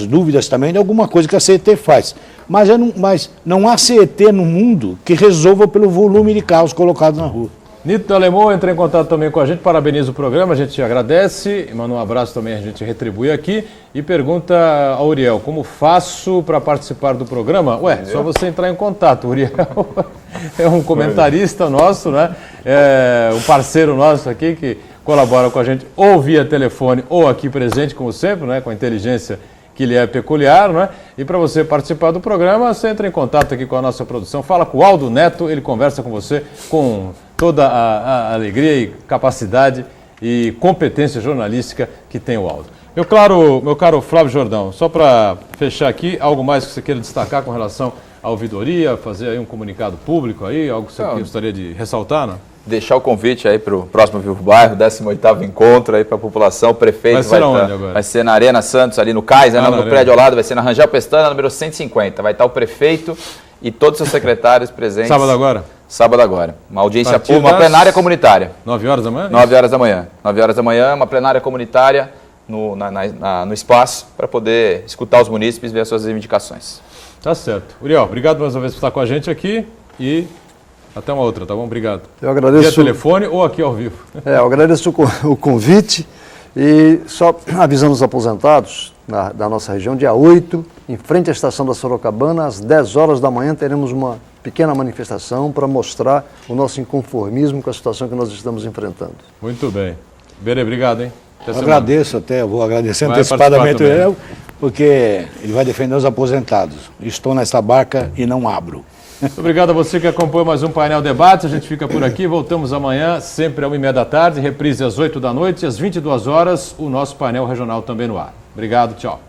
dúvidas também de alguma coisa que a CET faz, mas não há CET no mundo que resolva pelo volume de carros colocados na rua. Nito Alemão entra em contato também com a gente, parabeniza o programa, a gente te agradece, manda um abraço também, a gente retribui aqui e pergunta ao Uriel, como faço para participar do programa? Só você entrar em contato, o Uriel é um comentarista nosso, né? É um parceiro nosso aqui que colabora com a gente ou via telefone ou aqui presente, como sempre, né? Com a inteligência que lhe é peculiar, né? E para você participar do programa, você entra em contato aqui com a nossa produção, fala com o Aldo Neto, ele conversa com você com toda a alegria e capacidade e competência jornalística que tem o Aldo. Meu caro Flávio Jordão, só para fechar aqui, algo mais que você queira destacar com relação à ouvidoria, fazer aí um comunicado público aí, algo que você gostaria de ressaltar, não? deixar o convite aí para o próximo Vivo Bairro, 18º encontro aí para a população. O prefeito vai ser onde agora? Vai ser na Arena Santos, ali no Cais, no prédio ao lado, vai ser na Rangel Pestana, número 150. Vai estar o prefeito e todos os seus secretários presentes. Sábado agora? Sábado agora. Uma audiência pública, uma plenária comunitária. 9 horas da manhã? 9 horas da manhã. 9 horas da manhã, uma plenária comunitária no espaço para poder escutar os munícipes e ver as suas reivindicações. Tá certo. Uriel, obrigado mais uma vez por estar com a gente aqui e até uma outra, tá bom? Obrigado. Eu agradeço. Via telefone ou aqui ao vivo. Eu agradeço o convite e só avisando os aposentados da nossa região, dia 8, em frente à estação da Sorocabana, às 10 horas da manhã, teremos uma pequena manifestação para mostrar o nosso inconformismo com a situação que nós estamos enfrentando. Muito bem. Berê, obrigado, hein? Eu agradeço vou agradecer antecipadamente o Uriel, porque ele vai defender os aposentados. Estou nessa barca e não abro. Muito obrigado a você que acompanhou mais um Painel Debates. A gente fica por aqui, voltamos amanhã, sempre às 1h30 da tarde, reprise às 8 da noite e às 22 horas, o nosso painel regional também no ar. Obrigado, tchau.